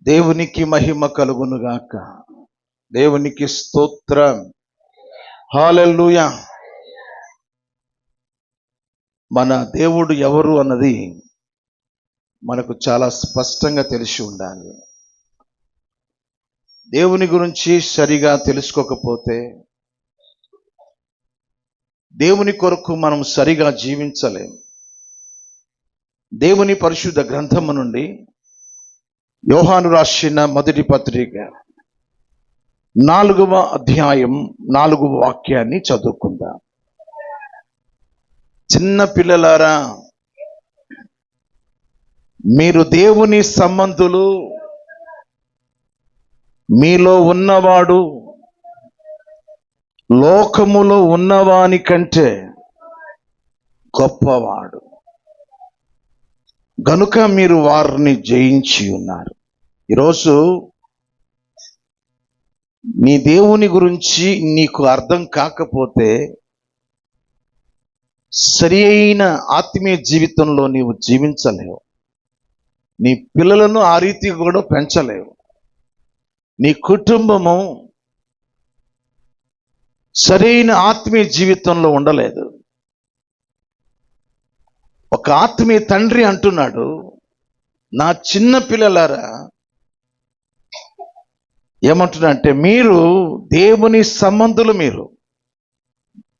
దేవునికి మహిమ కలుగునుగాక. దేవునికి స్తోత్రం. హల్లెలూయా. మన దేవుడు ఎవరు అన్నది మనకు చాలా స్పష్టంగా తెలిసి ఉండాలి. దేవుని గురించి సరిగా తెలుసుకోకపోతే దేవుని కొరకు మనం సరిగా జీవించలేం. దేవుని పరిశుద్ధ గ్రంథము నుండి యోహాను రాసిన మొదటి పత్రిక 4వ అధ్యాయం 4వ వాక్యాన్ని చదువుకుందాం. చిన్న పిల్లలారా, మీరు దేవుని సంబంధులు, మీలో ఉన్నవాడు లోకములో ఉన్నవాని కంటే గొప్పవాడు గనుక మీరు వారిని జయించి ఉన్నారు. ఈరోజు నీ దేవుని గురించి నీకు అర్థం కాకపోతే సరి అయిన ఆత్మీయ జీవితంలో నీవు జీవించలేవు. నీ పిల్లలను ఆ రీతిగా కూడా పెంచలేవు. నీ కుటుంబము సరైన ఆత్మీయ జీవితంలో ఉండలేదు. ఒక ఆత్మీయ తండ్రి అంటున్నాడు, నా చిన్న పిల్లలారా, ఏమంటున్నా అంటే మీరు దేవుని సంబంధులు,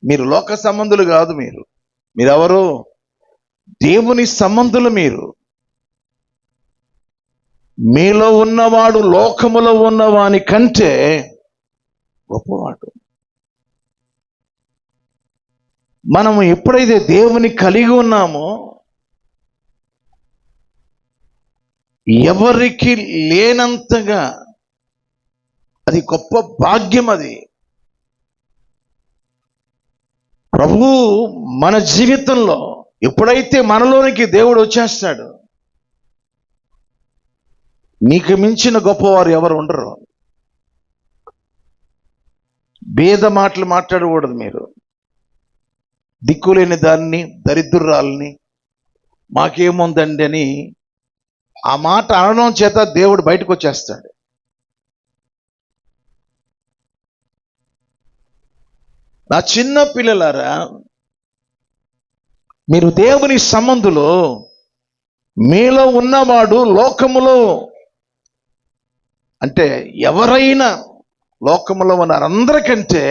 మీరు లోక సంబంధులు కాదు. మీరెవరు? దేవుని సంబంధులు. మీలో ఉన్నవాడు లోకములో ఉన్నవాని కంటే గొప్పవాడు. మనము ఎప్పుడైతే దేవుని కలిగి ఉన్నామో ఎవరికి లేనంతగా అది గొప్ప భాగ్యం. అది ప్రభువు మన జీవితంలో ఎప్పుడైతే మనలోనికి దేవుడు వచ్చేస్తాడు, నీకు మించిన గొప్పవారు ఎవరు ఉండరు. భేద మాటలు మాట్లాడకూడదు. మీరు దిక్కులేని దాన్ని, దరిద్రురాలని, మాకేముందండి అని ఆ మాట అనడం చేత దేవుడు బయటకు వచ్చేస్తాడు. నా చిన్న పిల్లలారా, మీరు దేవుని సంబంధులు, మీలో ఉన్నవాడు లోకములో, అంటే ఎవరైనా లోకములో ఉన్న అందరికంటే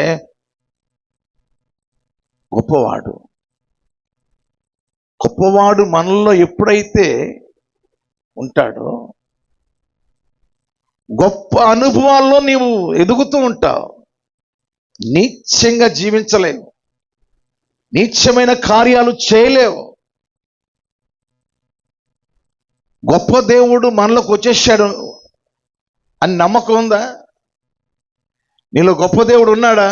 గొప్పవాడు మనలో ఎప్పుడైతే ఉంటాడో గొప్ప అనుభవాల్లో నీవు ఎదుగుతూ ఉంటావు. నీచంగా జీవించలేవు, నీచమైన కార్యాలు చేయలేవు. గొప్ప దేవుడు మనలోకి వచ్చేసాడు అని నమ్మకం ఉందా? నీలో గొప్ప దేవుడు ఉన్నాడా?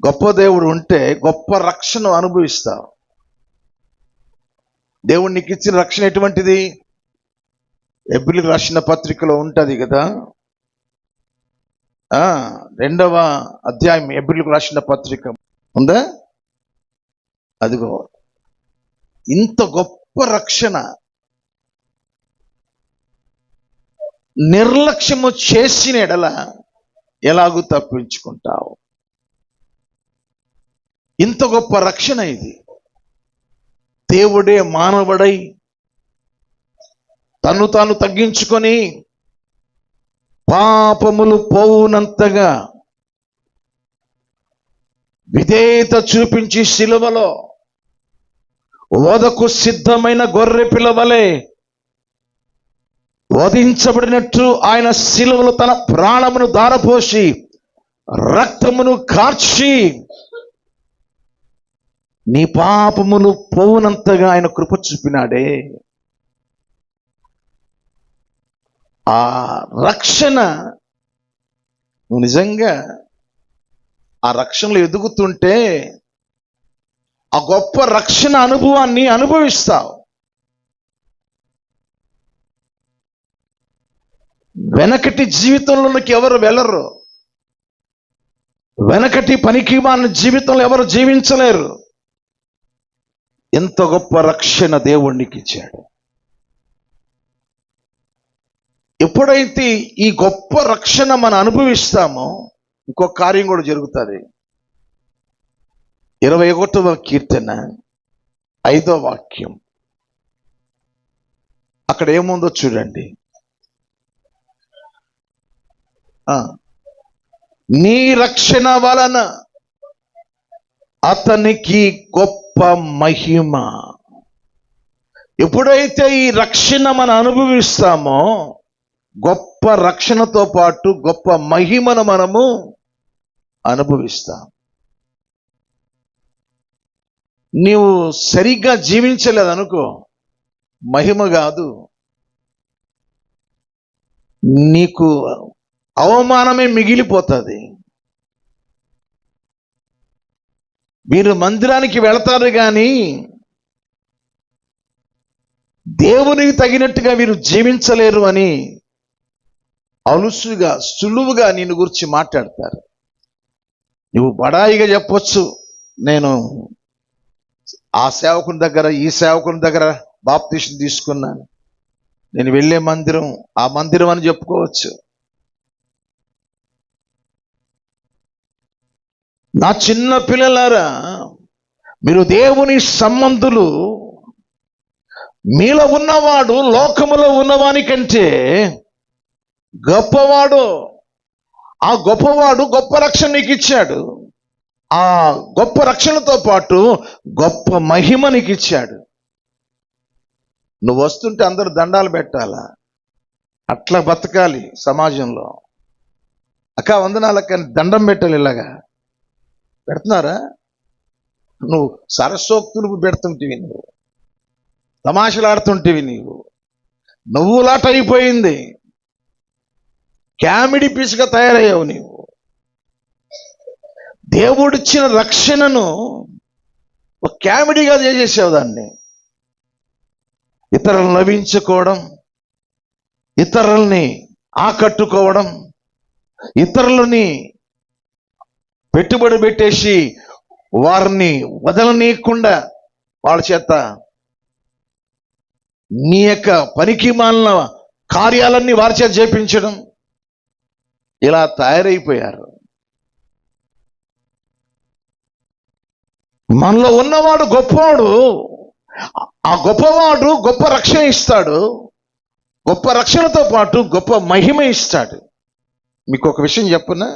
గొప్ప దేవుడు ఉంటే గొప్ప రక్షణ అనుభవిస్తావు. దేవుడు నీకు ఇచ్చిన రక్షణ ఎటువంటిది? హెబ్రీయులకు రాసిన పత్రికలో ఉంటుంది కదా, 2వ అధ్యాయం హెబ్రీయులకు రాసిన పత్రిక ఉందా? అదిగో, ఇంత గొప్ప రక్షణ నిర్లక్ష్యము చేసిన ఎడల ఎలాగూ తప్పించుకుంటావు. ఇంత గొప్ప రక్షణ ఇది. దేవుడే మానవుడై తను తాను తగ్గించుకొని పాపములు పోవునంతగా విధేయత చూపించి సిలువలో వధకు సిద్ధమైన గొర్రె పిల్ల వలె వధించబడినట్టు ఆయన సిలువలో తన ప్రాణమును ధారపోసి రక్తమును కార్చి నీ పాపములు పోవునంతగా ఆయన కృప చూపినాడే. ఆ రక్షణ నువ్వు నిజంగా ఆ రక్షణలో ఎదుగుతుంటే ఆ గొప్ప రక్షణ అనుభవాన్ని అనుభవిస్తావు. వెనకటి జీవితంలోనికి ఎవరు వెళ్ళరు. వెనకటి పనికి మాలిన జీవితంలో ఎవరు జీవించలేరు. ఎంత గొప్ప రక్షణ దేవుడికి ఇచ్చాడు. ఎప్పుడైతే ఈ గొప్ప రక్షణ మనం అనుభవిస్తామో ఇంకొక కార్యం కూడా జరుగుతుంది. 21వ కీర్తన 5వ వాక్యం, అక్కడ ఏముందో చూడండి. నీ రక్షణ వలన అతనికి గొప్ప మహిమ. ఎప్పుడైతే ఈ రక్షణ మనం అనుభవిస్తామో గొప్ప రక్షణతో పాటు గొప్ప మహిమను మనము అనుభవిస్తాం. నీవు సరిగ్గా జీవించలేదు అనుకో, మహిమ కాదు, నీకు అవమానమే మిగిలిపోతుంది. మీరు మందిరానికి వెళతారు కానీ దేవునికి తగినట్టుగా మీరు జీవించలేరు అని అలుసుగా సులువుగా నిన్ను గురించి మాట్లాడతారు. నువ్వు బడాయిగా చెప్పొచ్చు, నేను ఆ సేవకుని దగ్గర ఈ సేవకుని దగ్గర బాప్తీసం తీసుకున్నాను, నేను వెళ్ళే మందిరం ఆ మందిరం అని చెప్పుకోవచ్చు. నా చిన్న పిల్లలారా, మీరు దేవుని సంబంధులు. మీలో ఉన్నవాడు లోకములో ఉన్నవాని కంటే గొప్పవాడు. ఆ గొప్పవాడు గొప్ప రక్షణ నీకు ఇచ్చాడు. ఆ గొప్ప రక్షణతో పాటు గొప్ప మహిమ నీకు ఇచ్చాడు. నువ్వు వస్తుంటే అందరూ దండాలు పెట్టాలా? అట్లా బతకాలి సమాజంలో. అక్క వందనాలక్క దండం పెట్టాలి. ఇలాగా పెడుతున్నారా? నువ్వు సరస్సోక్తులు పెడుతుంటివి, నువ్వు తమాషలాడుతుంటివి, నువ్వులాట అయిపోయింది, కామెడీ పీస్గా తయారయ్యావు. నీవు దేవుడిచ్చిన రక్షణను ఒక కామెడీగా చేసేసావు. దాన్ని ఇతరులను నవ్వించుకోవడం, ఇతరుల్ని ఆకట్టుకోవడం, ఇతరులని పెట్టుబడి పెట్టేసి వారిని వదలనీయకుండా వాళ్ళ చేత నీ యొక్క పనికి మాలిన కార్యాలన్నీ వారి చేత చేపించడం, ఇలా తయారైపోయారు. మనలో ఉన్నవాడు గొప్పవాడు. ఆ గొప్పవాడు గొప్ప రక్షణ ఇస్తాడు. గొప్ప రక్షణతో పాటు గొప్ప మహిమ ఇస్తాడు. మీకు ఒక విషయం చెప్పునా,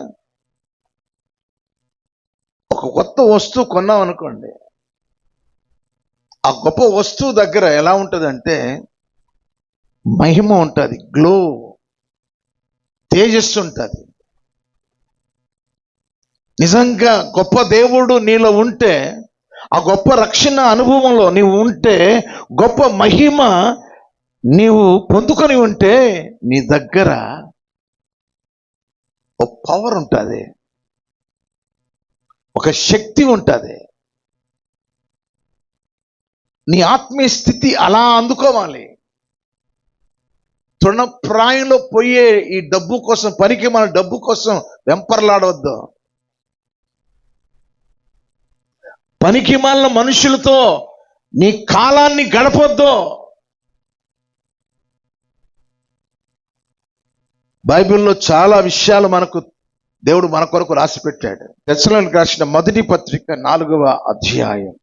ఒక కొత్త వస్తువు కొన్నాం అనుకోండి, ఆ గొప్ప వస్తువు దగ్గర ఎలా ఉంటుందంటే మహిమ ఉంటుంది, గ్లో, తేజస్సు ఉంటుంది. నిజంగా గొప్ప దేవుడు నీలో ఉంటే, ఆ గొప్ప రక్షణ అనుభవంలో నీవు ఉంటే, గొప్ప మహిమ నీవు పొందుకొని ఉంటే, నీ దగ్గర ఒక పవర్ ఉంటుంది, ఒక శక్తి ఉంటుంది. నీ ఆత్మీయ స్థితి అలా అందుకోవాలి. తృణప్రాయంలో పోయే ఈ డబ్బు కోసం, పనికి మన డబ్బు కోసం వెంపర్లాడవద్దు. పనికి మాలిన మనుషులతో నీ కాలాన్ని గడపొద్దు. బైబిల్లో చాలా విషయాలు దేవుడు మన కొరకు రాసి పెట్టాడు. తెస్సలోనికీయులకు రాసిన మొదటి పత్రిక 4వ అధ్యాయం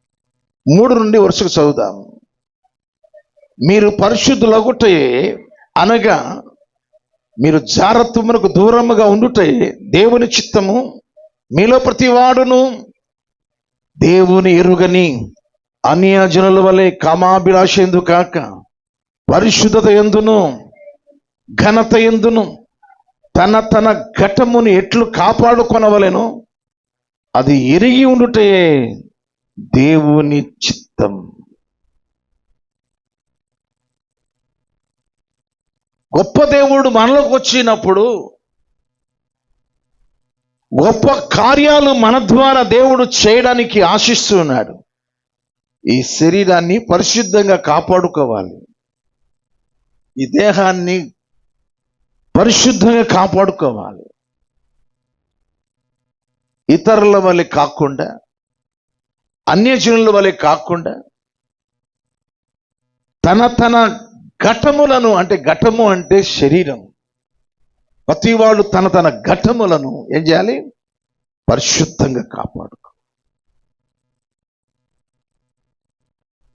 3 నుండి వరుసకు చదువుదాం. మీరు పరిశుద్ధులగుటే అనగా మీరు జారత్వమునకు దూరముగా ఉండుటే దేవుని చిత్తము. మీలో ప్రతివాడును దేవుని ఎరుగని అన్యజనుల వలె కామాభిలాష ఎందు కాక పరిశుద్ధత ఎందును ఘనత ఎందును తన ఘటమును ఎట్లు కాపాడుకొనవలెనో అది ఎరిగి ఉండుటే దేవుని చిత్తం. గొప్ప దేవుడు మనలోకి వచ్చినప్పుడు గొప్ప కార్యాలు మన ద్వారా దేవుడు చేయడానికి ఆశిస్తున్నాడు. ఈ శరీరాన్ని పరిశుద్ధంగా కాపాడుకోవాలి, ఈ దేహాన్ని పరిశుద్ధంగా కాపాడుకోవాలి. ఇతరుల వలె కాకుండా, అన్యజనుల వలె కాకుండా, తన ఘటములను, అంటే ఘటము అంటే శరీరం, ప్రతివాడు తన తన ఘటములను ఏం చేయాలి? పరిశుద్ధంగా కాపాడుకో.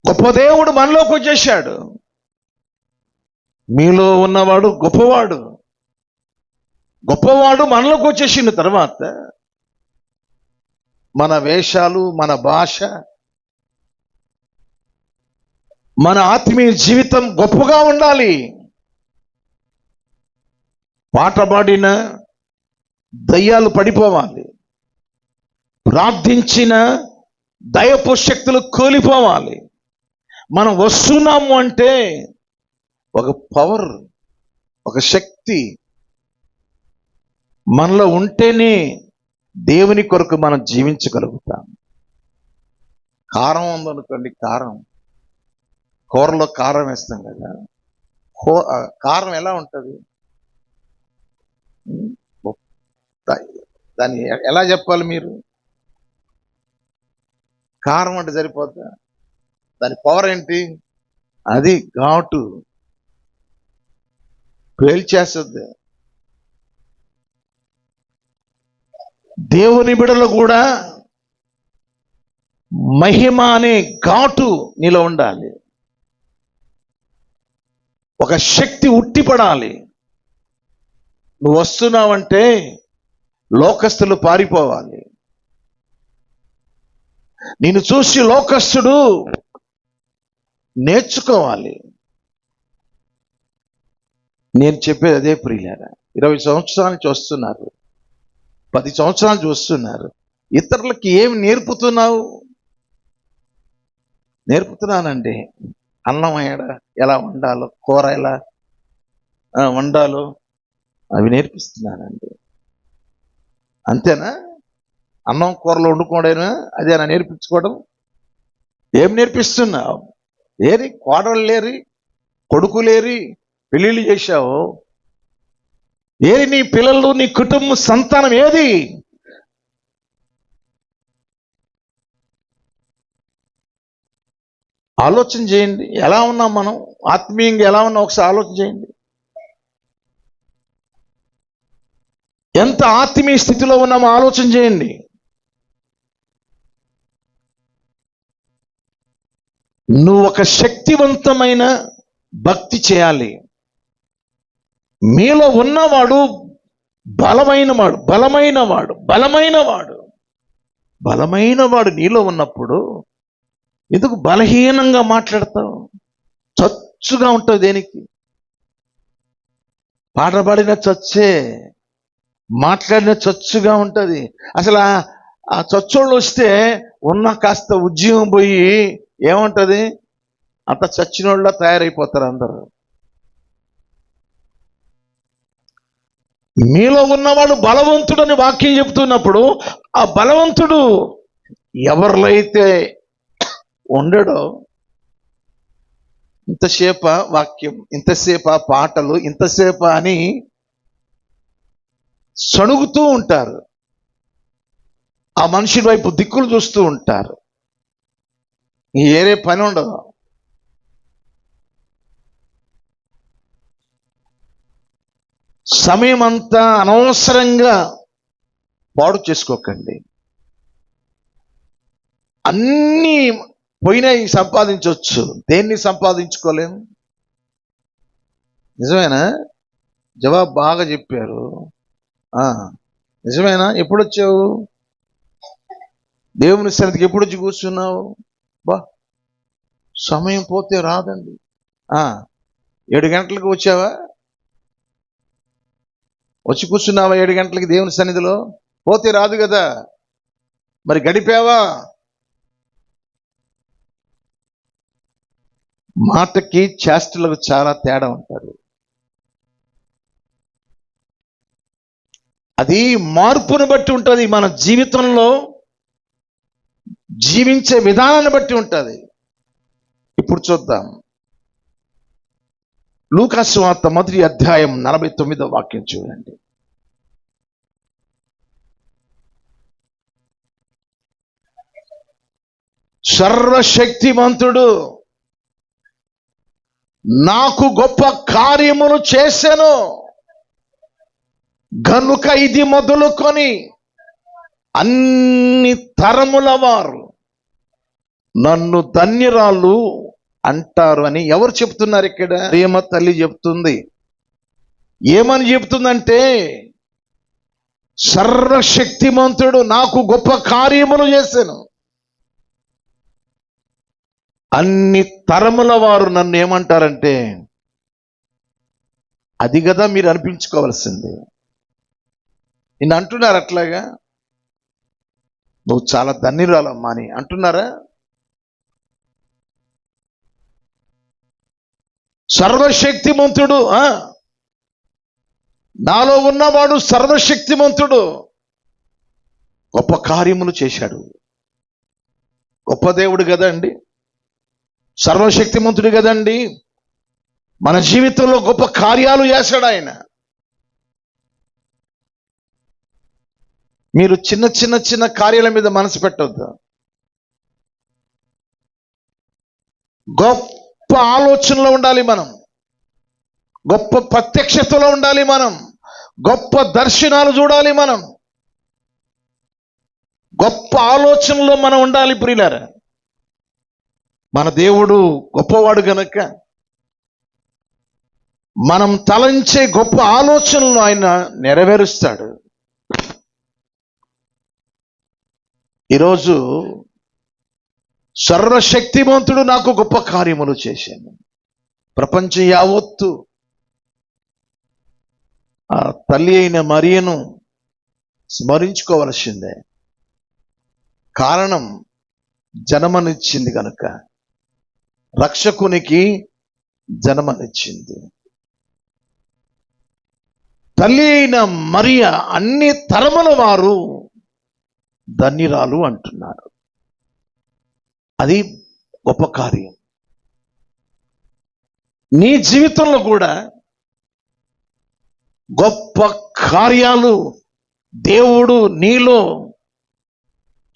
గొప్ప దేవుడు మనలోకి వచ్చేసాడు. మీలో ఉన్నవాడు గొప్పవాడు. గొప్పవాడు మనలోకి వచ్చేసిన తర్వాత మన వేషాలు, మన భాష, మన ఆత్మీయ జీవితం గొప్పగా ఉండాలి. పాట పాడిన దయ్యాలు పడిపోవాలి, ప్రార్థించిన దయపు శక్తులు కూలిపోవాలి. మనం వస్తున్నాము అంటే ఒక పవర్, ఒక శక్తి మనలో ఉంటేనే దేవుని కొరకు మనం జీవించగలుగుతాం. కారం ఉందనుకోండి, కూరలో కారం వేస్తాం కదా, కారం ఎలా ఉంటుంది? దాన్ని ఎలా చెప్పాలి మీరు? కారం అంటే సరిపోద్దా? దాని పవర్ ఏంటి? అది ఘాటు, పేల్చేస్తుంది. దేవుని బిడ్డలు కూడా మహిమ అనే ఘాటు నీలో ఉండాలి. ఒక శక్తి ఉట్టిపడాలి. నువ్వు వస్తున్నావంటే లోకస్తులు పారిపోవాలి. నిన్ను చూసి లోకస్తుడు నేర్చుకోవాలి. నేను చెప్పేది అదే ప్రియులారా. 20 సంవత్సరాల నుంచి వస్తున్నారు, 10 సంవత్సరాలు చూస్తున్నారు. ఇతరులకి ఏమి నేర్పుతున్నావు? నేర్పుతున్నానండి. అన్నం ఎలా వండాలో, కూర ఎలా వండాలో అవి నేర్పిస్తున్నానండి. అంతేనా? అన్నం కూరలు వండుకోవడేనా? అదేనా నేర్పించుకోవడం? ఏం నేర్పిస్తున్నావు? ఏరి కోడళ్ళు లేరి, కొడుకు లేరి, పెళ్ళిళ్ళు చేశావు. ఏది నీ పిల్లలు, నీ కుటుంబ సంతానం ఏది? ఆలోచన చేయండి. ఎలా ఉన్నాం మనం? ఆత్మీయంగా ఎలా ఉన్నాం ఒకసారి ఆలోచన చేయండి. ఎంత ఆత్మీయ స్థితిలో ఉన్నామో ఆలోచన చేయండి. నువ్వు ఒక శక్తివంతమైన భక్తి చేయాలి. మీలో ఉన్నవాడు బలమైనవాడు నీలో ఉన్నప్పుడు ఎందుకు బలహీనంగా మాట్లాడతావు? చచ్చుగా ఉంటావు. దేనికి? పాట పాడిన చచ్చే, మాట్లాడిన చచ్చుగా ఉంటుంది. అసలు ఆ చచ్చోళ్ళు వస్తే ఉన్న కాస్త ఉద్యమం పోయి ఏముంటుంది? అంత చచ్చినోళ్ళ తయారైపోతారు అందరూ. మీలో ఉన్నవాడు బలవంతుడని వాక్యం చెప్తున్నప్పుడు ఆ బలవంతుడు ఎవరిలో అయితే ఉండడో, ఇంతసేప వాక్యం, ఇంతసేప పాటలు, ఇంతసేప అని సణుగుతూ ఉంటారు. ఆ మనిషి వైపు దిక్కులు చూస్తూ ఉంటారు. ఏరే పని ఉండదు. సమయం అంతా అనవసరంగా పాడు చేసుకోకండి. అన్నీ పోయినాయి సంపాదించవచ్చు, దేన్ని సంపాదించుకోలేము. నిజమేనా? జవాబు బాగా చెప్పారు. నిజమేనా? ఎప్పుడు వచ్చావు దేవుని సన్నిధికి? ఎప్పుడు వచ్చి కూర్చున్నావు? సమయం పోతే రాదండి. 7 గంటలకు వచ్చావా? వచ్చి కూర్చున్నావా 7 గంటలకి దేవుని సన్నిధిలో? పోతే రాదు కదా. మరి గడిపావా? మాటకి చేష్టలకు చాలా తేడా ఉంటారు. అది మార్పును బట్టి ఉంటుంది. మన జీవితంలో జీవించే విధానాన్ని బట్టి ఉంటుంది. ఇప్పుడు చూద్దాం. లూకా సువార్త 1వ అధ్యాయం 49వ వాక్యం చూడండి. సర్వశక్తిమంతుడు నాకు గొప్ప కార్యములు చేశాను. గనుక ఇది మొదలుకొని అన్ని తరముల వారు నన్ను ధన్యురాలు అంటారు అని ఎవరు చెప్తున్నారు? ఇక్కడ ప్రేమ తల్లి చెప్తుంది. ఏమని చెప్తుందంటే, సర్వశక్తిమంతుడు నాకు గొప్ప కార్యములు చేశాను, అన్ని తరముల వారు నన్ను ఏమంటారంటే, అది కదా మీరు అనిపించుకోవాల్సింది. నిన్ను అంటున్నారు అట్లాగా, నువ్వు చాలా ధన్యురాలమ్మా అని అంటున్నారా? సర్వశక్తిమంతుడు, నాలో ఉన్నవాడు సర్వశక్తిమంతుడు, గొప్ప కార్యములు చేశాడు. గొప్ప దేవుడు కదండి, సర్వశక్తిమంతుడు కదండి. మన జీవితంలో గొప్ప కార్యాలు చేశాడు ఆయన. మీరు చిన్న చిన్న చిన్న కార్యాల మీద మనసు పెట్టొద్దు. గొప్ప ఆలోచనలో ఉండాలి మనం, గొప్ప ప్రత్యక్షతలో ఉండాలి మనం, గొప్ప దర్శనాలు చూడాలి మనం, గొప్ప ఆలోచనలో మనం ఉండాలి ప్రియులారా. మన దేవుడు గొప్పవాడు గనక మనం తలంచే గొప్ప ఆలోచనలను ఆయన నెరవేరుస్తాడు. ఈరోజు సర్వశక్తిమంతుడు నాకు గొప్ప కార్యములు చేశాను. ప్రపంచం యావత్తు ఆ తల్లి అయిన మరియను స్మరించుకోవలసిందే. కారణం, జన్మనిచ్చింది కనుక, రక్షకునికి జన్మనిచ్చింది. తల్లి అయిన మరియ అన్ని తరముల వారు ధన్యురాలు అంటున్నారు. అది గొప్ప కార్యం. నీ జీవితంలో కూడా గొప్ప కార్యాలు దేవుడు నీలో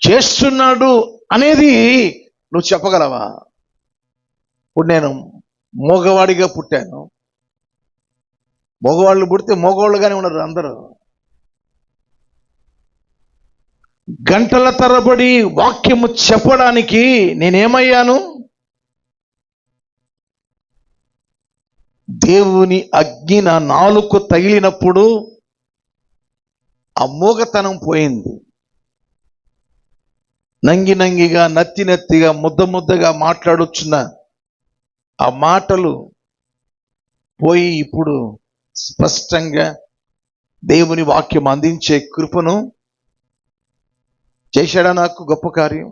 చేస్తున్నాడు అనేది నువ్వు చెప్పగలవా? ఇప్పుడు నేను మగవాడిగా పుట్టాను. మగవాళ్ళు పుడితే మగవాళ్ళుగానే ఉన్నారు అందరూ. గంటల తరబడి వాక్యము చెప్పడానికి నేనేమయ్యాను? దేవుని అగ్ని నా నాలుక తగిలినప్పుడు ఆ మూగతనం పోయింది. నంగి నంగిగా, నత్తి నత్తిగా, ముద్ద ముద్దగా మాట్లాడొచ్చున్న ఆ మాటలు పోయి ఇప్పుడు స్పష్టంగా దేవుని వాక్యం అందించే కృపను చేశాడా నాకు గొప్ప కార్యం.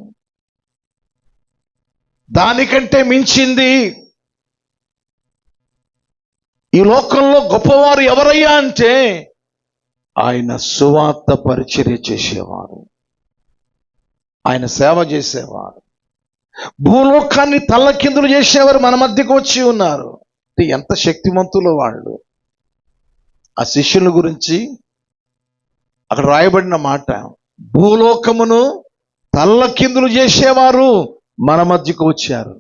దానికంటే మించింది ఈ లోకంలో గొప్పవారు ఎవరయ్యా అంటే, ఆయన సువార్త పరిచర్య చేసేవారు, ఆయన సేవ చేసేవారు, భూలోకాన్ని తల్లకిందులు చేసేవారు మన మధ్యకు వచ్చి ఉన్నారు. ఎంత శక్తిమంతులు వాళ్ళు. ఆ శిష్యుల గురించి అక్కడ రాయబడిన మాట, భూలోకమును తల్లకిందులు చేసేవారు మన మధ్యకు వచ్చారు.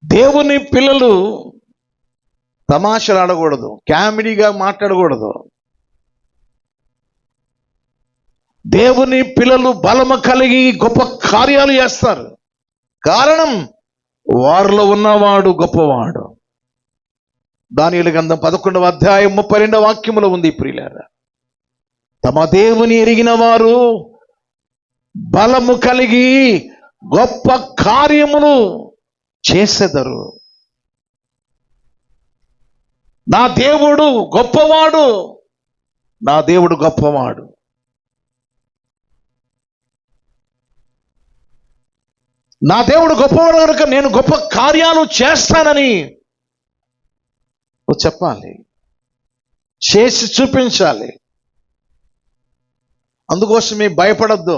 దేవుని పిల్లలు తమాషలు ఆడకూడదు, కామెడీగా మాట్లాడకూడదు. దేవుని పిల్లలు బలము కలిగి గొప్ప కార్యాలు చేస్తారు. కారణం, వారిలో ఉన్నవాడు గొప్పవాడు. దానియేలు గ్రంథం 11వ అధ్యాయం 32వ వాక్యములో ఉంది ప్రియులారా, తమ దేవుని ఎరిగిన వారు బలము కలిగి గొప్ప కార్యములు చేసెదరు. నా దేవుడు గొప్పవాడు, నా దేవుడు గొప్పవాడు. నా దేవుడు గొప్పవాడు కనుక నేను గొప్ప కార్యాలు చేస్తానని చెప్పాలి, చేసి చూపించాలి. అందుకోసమే భయపడద్దు.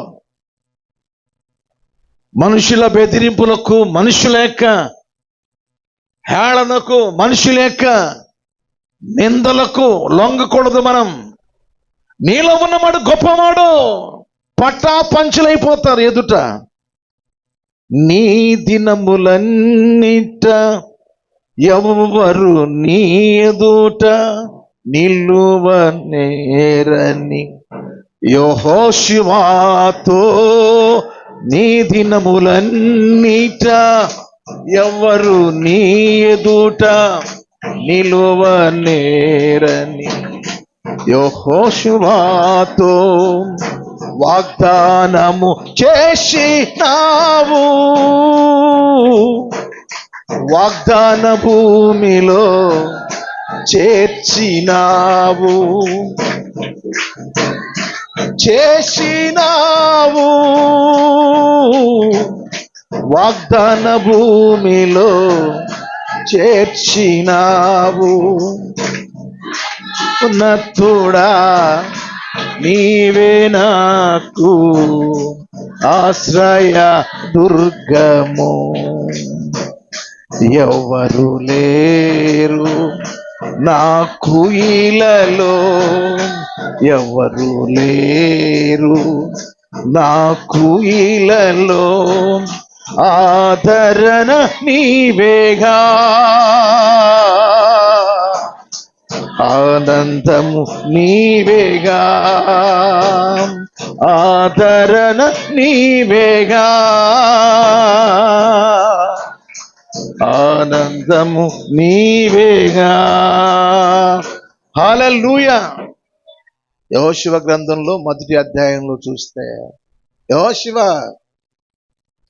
మనుషుల బెదిరింపులకు, మనుషుల యొక్క హేళనకు, మనుషుల యొక్క నిందలకు లొంగకూడదు. మనం నీలో ఉన్నవాడు గొప్పవాడు. పట్టా పంచులైపోతారు ఎదుట. నీ దినములన్నిట ఎవరు నీ ఎదుట నిలువనేరని యెహోషువతో నీ దినములన్నిట ఎవరు నీ ఎదుట నిలువనేరని యెహోషువతో వాగ్దానము చేసినావు. వాగ్దాన భూమిలో చేర్చినావు, చేసినావు. వాగ్దాన భూమిలో చేర్చినావు. ఉన్నతుడా నీవే నాకు ఆశ్రయ దుర్గము. ఎవరు లేరు నాకు ఇలలో, ఎవరు లేరు నాకు ఇలలో. ఆదరణ నీవేగా, ఆనందము నీవేగా, ఆదరణ నీవేగా, ఆనందము నీవేగా. హల్లెలూయా. యెహోషువ గ్రంథంలో మొదటి అధ్యాయంలో చూస్తే, యెహోషువ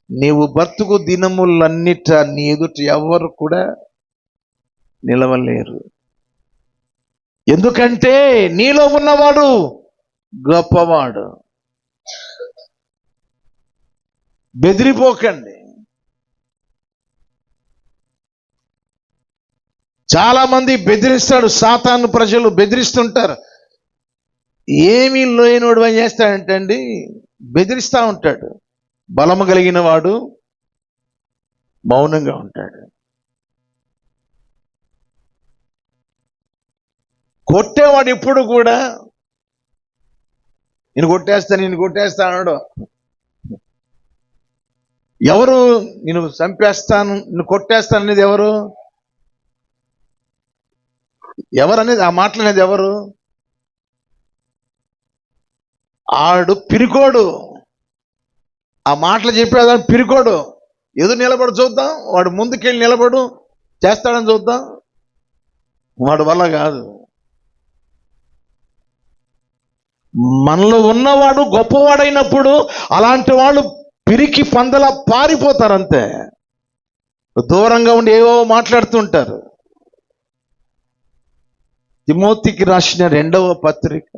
నీవు బ్రతుకు దినములన్నిట నీ ఎదుట ఎవరు కూడా నిలవలేరు. ఎందుకంటే నీలో ఉన్నవాడు గొప్పవాడు. బెదిరిపోకండి. చాలా మంది బెదిరిస్తాడు, సాతాను ప్రజలు బెదిరిస్తుంటారు. ఏమీ లేనివాడు ఏం చేస్తాడంటే అండి, బెదిరిస్తూ ఉంటాడు. బలము కలిగిన వాడు మౌనంగా ఉంటాడు. కొట్టేవాడు ఎప్పుడు కూడా నేను కొట్టేస్తా అన్నాడు. ఎవరు నేను చంపేస్తాను, నేను కొట్టేస్తాను అనేది ఎవరు? ఎవరనేది ఆ మాటలనేది ఎవరు? ఆడు పిరికోడు. ఆ మాటలు చెప్పేదాన్ని పిరికోడు. ఎదురు నిలబడు చూద్దాం, వాడు ముందుకెళ్ళి నిలబడు చేస్తాడని చూద్దాం. వాడు వల్ల కాదు. మనలో ఉన్నవాడు గొప్పవాడైనప్పుడు అలాంటి వాళ్ళు పిరికి పందలా పారిపోతారు. అంతే, దూరంగా ఉండి ఏవో మాట్లాడుతుంటారు. తిమోతికి రాసిన 2వ పత్రిక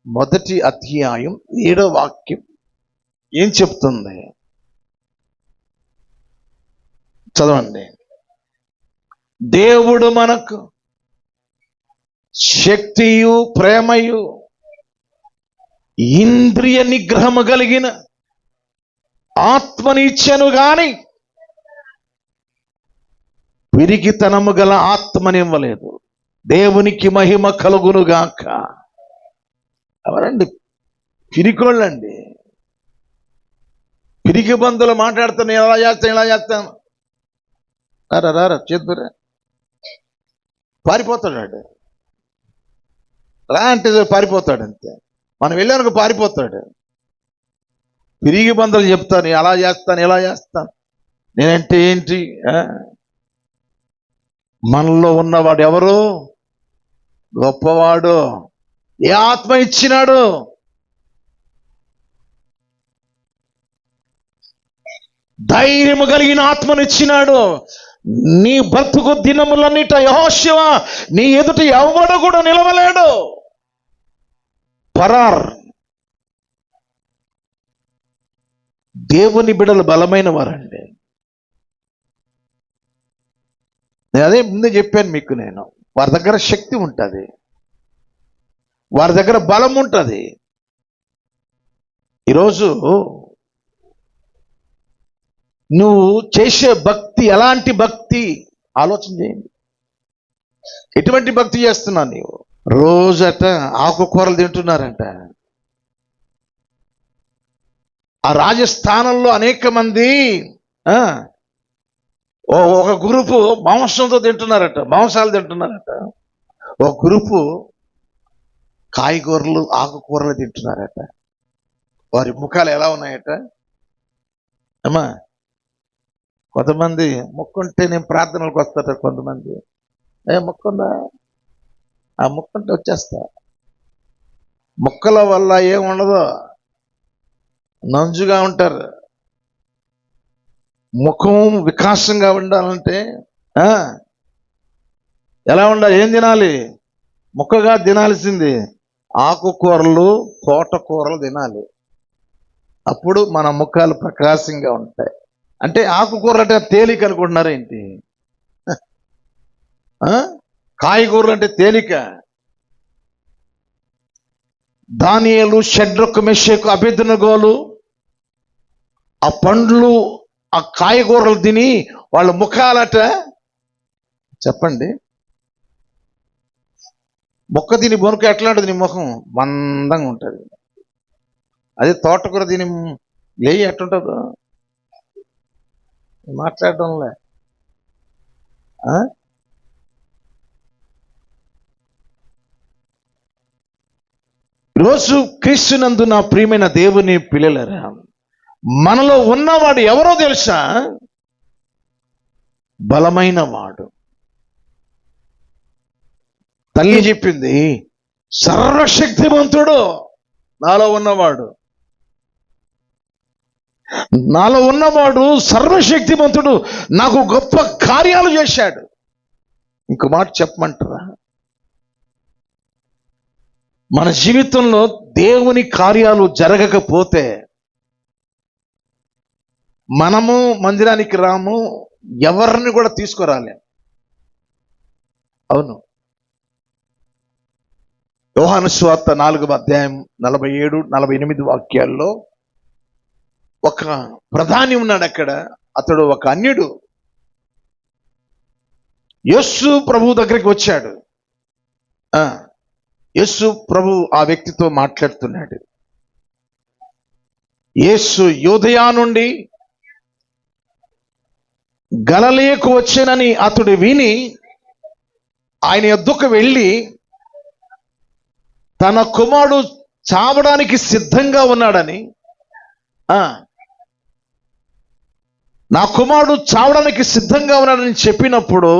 1వ అధ్యాయం 7వ వాక్యం ఏం చెప్తుంది? చదవండి. దేవుడు మనకు శక్తియు ప్రేమయు ఇంద్రియ నిగ్రహము కలిగిన ఆత్మనిచ్చెను గాని పిరికితనము గల ఆత్మనివ్వలేదు. దేవునికి మహిమ కలుగునుగాక. ఎవరండి? పిరికోళ్ళండి. పిరికి బంధువులు మాట్లాడుతాను, ఎలా చేస్తాను రారా చేద్దురా, పారిపోతాడు. రా అంటే పారిపోతాడు. అంతే, మనం వెళ్ళానుకో పారిపోతాడు. పిరిగి బంధువులు చెప్తాను, అలా చేస్తాను ఇలా చేస్తాను. నేనంటే ఏంటి? మనలో ఉన్నవాడు ఎవరు? గొప్పవాడు. ఏ ఆత్మ ఇచ్చినాడు? ధైర్యము కలిగిన ఆత్మనిచ్చినాడు. నీ బ్రతుకు దినములన్నిట యెహోషువ నీ ఎదుట ఎవడు కూడా నిలవలేడు. పరార్. దేవుని బిడ్డలు బలమైన వారండి. నేను అదే ముందే చెప్పాను మీకు. నేను వారి దగ్గర శక్తి ఉంటుంది, వారి దగ్గర బలం ఉంటుంది. ఈరోజు నువ్వు చేసే భక్తి ఎలాంటి భక్తి ఆలోచన చేయండి. ఎటువంటి భక్తి చేస్తున్నావు నీవు? రోజట ఆకుకూరలు తింటున్నారంట. ఆ రాజస్థానంలో అనేక మంది ఒక గ్రూపు మాంసంతో తింటున్నారట, మాంసాలు తింటున్నారట. ఒక గ్రూపు కాయగూరలు ఆకుకూరలు తింటున్నారట. వారి ముఖాలు ఎలా ఉన్నాయట అమ్మా? కొంతమంది ముక్కుంటే నేను ప్రార్థనలకు వస్తాట, కొంతమంది ముక్కుందా, ఆ ముక్కుంటే వచ్చేస్తా. ముక్కల వల్ల ఏం ఉండదు, నంజుగా ఉంటారు. ముఖం వికాసంగా ఉండాలంటే ఎలా ఉండాలి, ఏం తినాలి? ముక్కగా తినాల్సింది ఆకుకూరలు, తోటకూరలు తినాలి. అప్పుడు మన ముఖాలు ప్రకాశంగా ఉంటాయి. అంటే ఆకుకూరలు అంటే తేలిక అనుకుంటున్నారు ఏంటి? కాయగూరలు అంటే తేలిక. దానియేలు, షడ్రకు, మెషకు, అబేద్నెగోలు ఆ పండ్లు ఆ కాయగూరలు తిని వాళ్ళ ముఖాలట, చెప్పండి, మొక్క తిని బొనుక ఎట్లా ఉంటుంది నీ ముఖం? మందంగా ఉంటుంది. అదే తోటకూర తిని లేయి ఎట్లుంటుందో మాట్లాడడంలే. రోజు క్రీస్తునందు నా ప్రియమైన దేవుని పిల్లలరా, మనలో ఉన్నవాడు ఎవరో తెలుసా? బలమైన వాడు. తల్లి చెప్పింది, సర్వశక్తిమంతుడు నాలో ఉన్నవాడు. నాలో ఉన్నవాడు సర్వశక్తిమంతుడు, నాకు గొప్ప కార్యాలు చేశాడు. ఇంకో మాట చెప్పమంటారా? మన జీవితంలో దేవుని కార్యాలు జరగకపోతే మనము మందిరానికి రాము, ఎవరిని కూడా తీసుకురాలేం. అవును. యోహాను సువార్త 4వ అధ్యాయం 47-48 వాక్యాల్లో ఒక ప్రధాని ఉన్నాడు అక్కడ. అతడు ఒక అన్యుడు. యేసు ప్రభు దగ్గరికి వచ్చాడు. యేసు ప్రభు ఆ వ్యక్తితో మాట్లాడుతున్నాడు. యేసు యూదయ నుండి గలిలయకు వచ్చానని అతడు విని ఆయన యొద్దకు వెళ్ళి తన కుమారుడు చావడానికి సిద్ధంగా ఉన్నాడని, నా కుమారుడు చావడానికి సిద్ధంగా ఉన్నాడని చెప్పినప్పుడు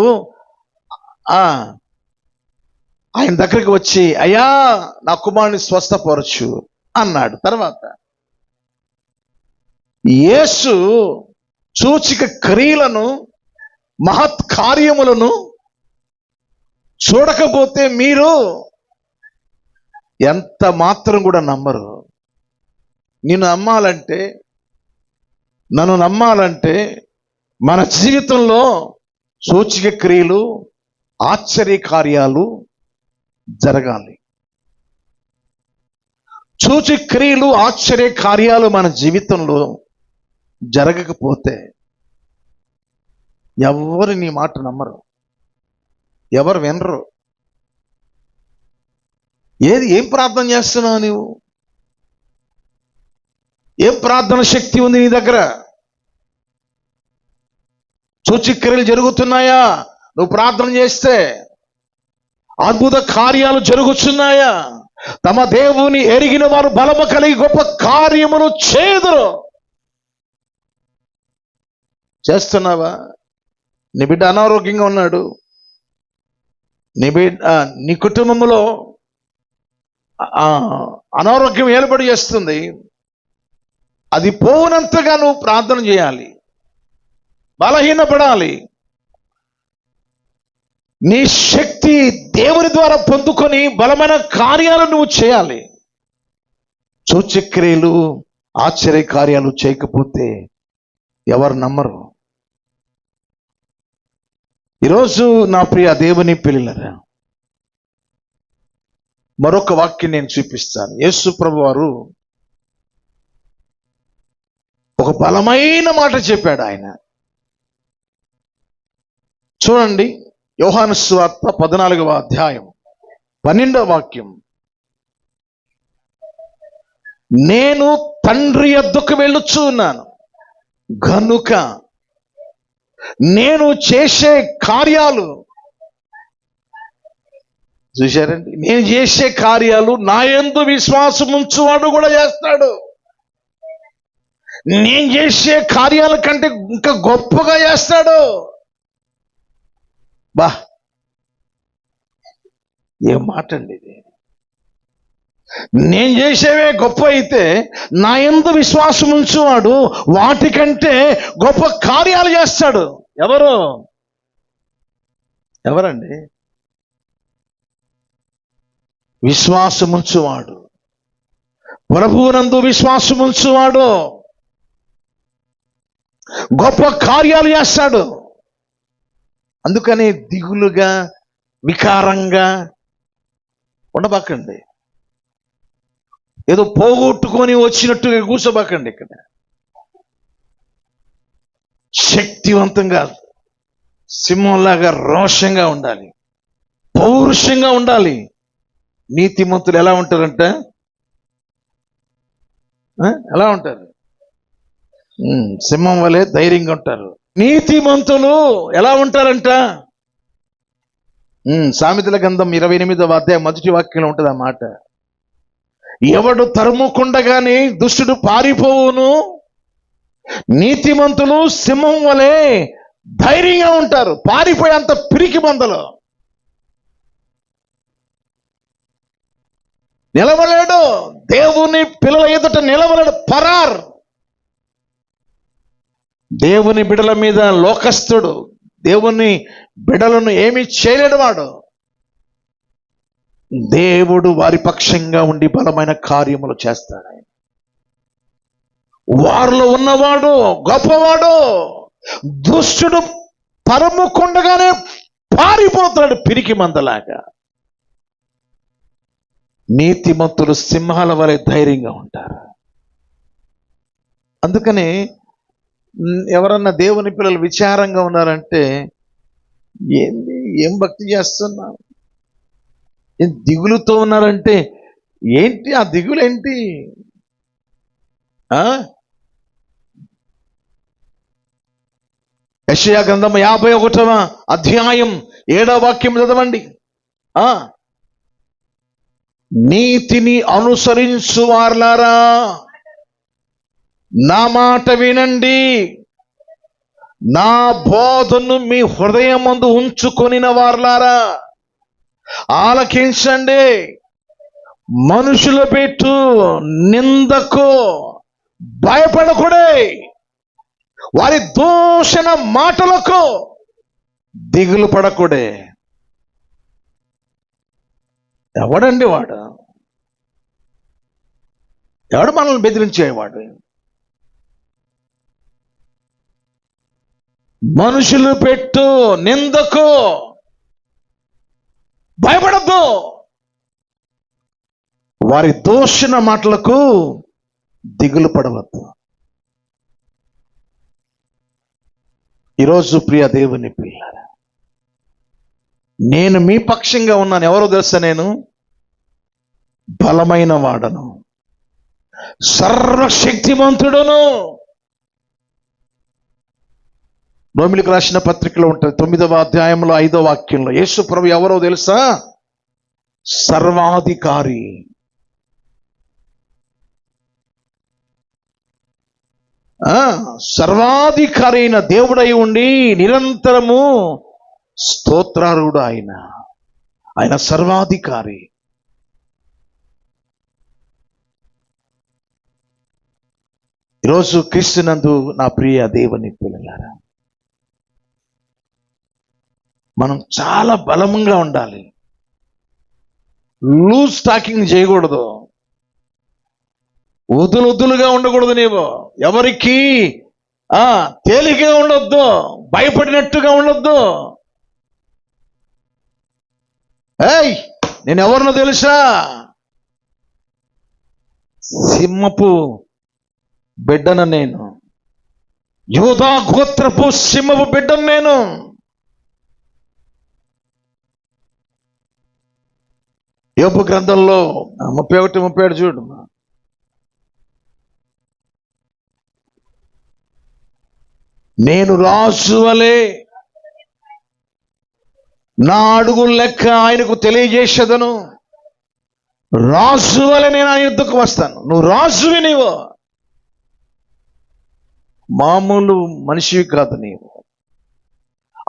ఆయన దగ్గరికి వచ్చి, అయ్యా నా కుమారుని స్వస్థపరచు అన్నాడు. తర్వాత యేసు సూచక క్రియలను, మహత్ కార్యములను చూడకపోతే మీరు ఎంత మాత్రం కూడా నమ్మరు. నన్ను నమ్మాలంటే మన జీవితంలో సూచక క్రియలు, ఆశ్చర్య కార్యాలు జరగాలి. సూచక క్రియలు, ఆశ్చర్య కార్యాలు మన జీవితంలో జరగకపోతే ఎవరు నీ మాట నమ్మరు, ఎవరు వినరు. ఏం ప్రార్థన చేస్తున్నావు నువ్వు? ఏం ప్రార్థన శక్తి ఉంది నీ దగ్గర? సూచక్రియలు జరుగుతున్నాయా? నువ్వు ప్రార్థన చేస్తే అద్భుత కార్యాలు జరుగుతున్నాయా? తమ దేవుని ఎరిగిన వారు బలము కలిగి గొప్ప కార్యములు చేదురు. చేస్తున్నావా? నీ బిడ్డ అనారోగ్యంగా ఉన్నాడు, నీ కుటుంబంలో అనారోగ్యం ఏర్పడి చేస్తుంది. అది పోవునంతగా నువ్వు ప్రార్థన చేయాలి, బలహీనపడాలి. నీ శక్తి దేవుని ద్వారా పొందుకొని బలమైన కార్యాలు నువ్వు చేయాలి. సూచక్రియలు, ఆశ్చర్య కార్యాలు చేయకపోతే ఎవరు నమ్మరు. ఈరోజు నా ప్రియ దేవుని పిల్లలరా, మరొక వాక్యం నేను చూపిస్తాను. యేసు ప్రభు వారు ఒక బలమైన మాట చెప్పాడు. ఆయన చూడండి, యోహాను సువార్త 14వ అధ్యాయం 12వ వాక్యం. నేను తండ్రి యొద్దకు వెళ్ళుచు ఉన్నాను గనుక నేను చేసే కార్యాలు చూశారండి, నేను చేసే కార్యాలు నా యందు విశ్వాసం ఉంచువాడు కూడా చేస్తాడు. నేను చేసే కార్యాల కంటే ఇంకా గొప్పగా చేస్తాడు. బా, ఏం మాట అండి ఇది! నేను చేసేవే గొప్ప అయితే నా యందు విశ్వాసం ఉంచువాడు వాటికంటే గొప్ప కార్యాలు చేస్తాడు. ఎవరండి? విశ్వాసముంచువాడు, ప్రభువునందు విశ్వాసముంచువాడు గొప్ప కార్యాలు చేస్తాడు. అందుకని దిగులుగా వికారంగా ఉండబాకండి. ఏదో పోగొట్టుకొని వచ్చినట్టుగా కూర్చోబాకండి. ఇక్కడ శక్తివంతంగా, సింహంలాగా రోషంగా ఉండాలి, పౌరుషంగా ఉండాలి. నీతిమంతులు ఎలా ఉంటారంట? ఎలా ఉంటారు? సింహం వలె ధైర్యంగా ఉంటారు. నీతిమంతులు ఎలా ఉంటారంట? సామెతల గ్రంథం 28వ అధ్యాయం 1వ వాక్యంలో ఉంటుంది ఆ మాట. ఎవడు తరుముకుండగాని దుష్టుడు పారిపోవును, నీతిమంతులు సింహం వలె ధైర్యంగా ఉంటారు. పారిపోయేంత పిరికి మందలు. నిలవలేడు, దేవుని పిల్లల ఎదుట నిలవలేడు, పరార్. దేవుని బిడల మీద లోకస్తుడు, దేవుని బిడలను ఏమీ చేయలేడు వాడు. దేవుడు వారి పక్షంగా ఉండి బలమైన కార్యములు చేస్తాడు. ఆయన వారిలో ఉన్నవాడు గొప్పవాడు. దుష్టుడు తరుముకుండగానే పారిపోతాడు పిరికి మందలాగా. నీతిమంతులు సింహాల వలె ధైర్యంగా ఉంటారు. అందుకని ఎవరన్నా దేవుని పిల్లలు విచారంగా ఉన్నారంటే, ఏం భక్తి చేస్తున్నావు, ఏం దిగులుతో ఉన్నారంటే, ఏంటి ఆ దిగులేంటి? యెషయా గ్రంథం 51వ అధ్యాయం 7వ వాక్యం చదవండి. నీతిని అనుసరించు వారలారా, నా మాట వినండి, నా బోధను మీ హృదయమందు ఉంచుకొనిన వారలారా ఆలకించండి. మనుషుల పెట్టు నిందకు భయపడకుడే, వారి దూషణ మాటలకు దిగులు పడకుడే. ఎవడండి వాడు? ఎవడు మనల్ని బెదిరించేవాడు? మనుషులు పెట్టు నిందకు భయపడద్దు, వారి దూషణ మాటలకు దిగులు పడవద్దు. ఈరోజు ప్రియ దేవుని పిల్లారా, నేను మీ పక్షంగా ఉన్నాను. ఎవరో తెలుసా? నేను బలమైన వాడను, సర్వశక్తిమంతుడును. రోమిలకు రాసిన పత్రికలో ఉంటుంది 9వ అధ్యాయంలో 5వ వాక్యంలో. యేసు ప్రభు ఎవరో తెలుసా? సర్వాధికారి. సర్వాధికారి అయిన దేవుడై ఉండి నిరంతరము స్తోత్రారుడు ఆయన సర్వాధికారి. ఈరోజు క్రీస్తునందు నా ప్రియ దేవుని పిల్లలారా, మనం చాలా బలంగా ఉండాలి. లూజ్ టాకింగ్ చేయకూడదు, వదులుగా ఉండకూడదు. నీవు ఎవరికి తేలికగా ఉండొద్దు, భయపడినట్టుగా ఉండొద్దు. నేను ఎవరినో తెలుసా? సింహపు బిడ్డను నేను, యూదా గోత్రపు సింహపు బిడ్డను నేను. యోబు గ్రంథంలో 31-37 చూడు. నేను రాజు వలె నా అడుగుల లెక్క ఆయనకు తెలియజేసేదను. రాజు వలె నేను ఆయన యుద్ధకు వస్తాను. నువ్వు రాజువి, నీవు మామూలు మనిషివి కాదు. నీవు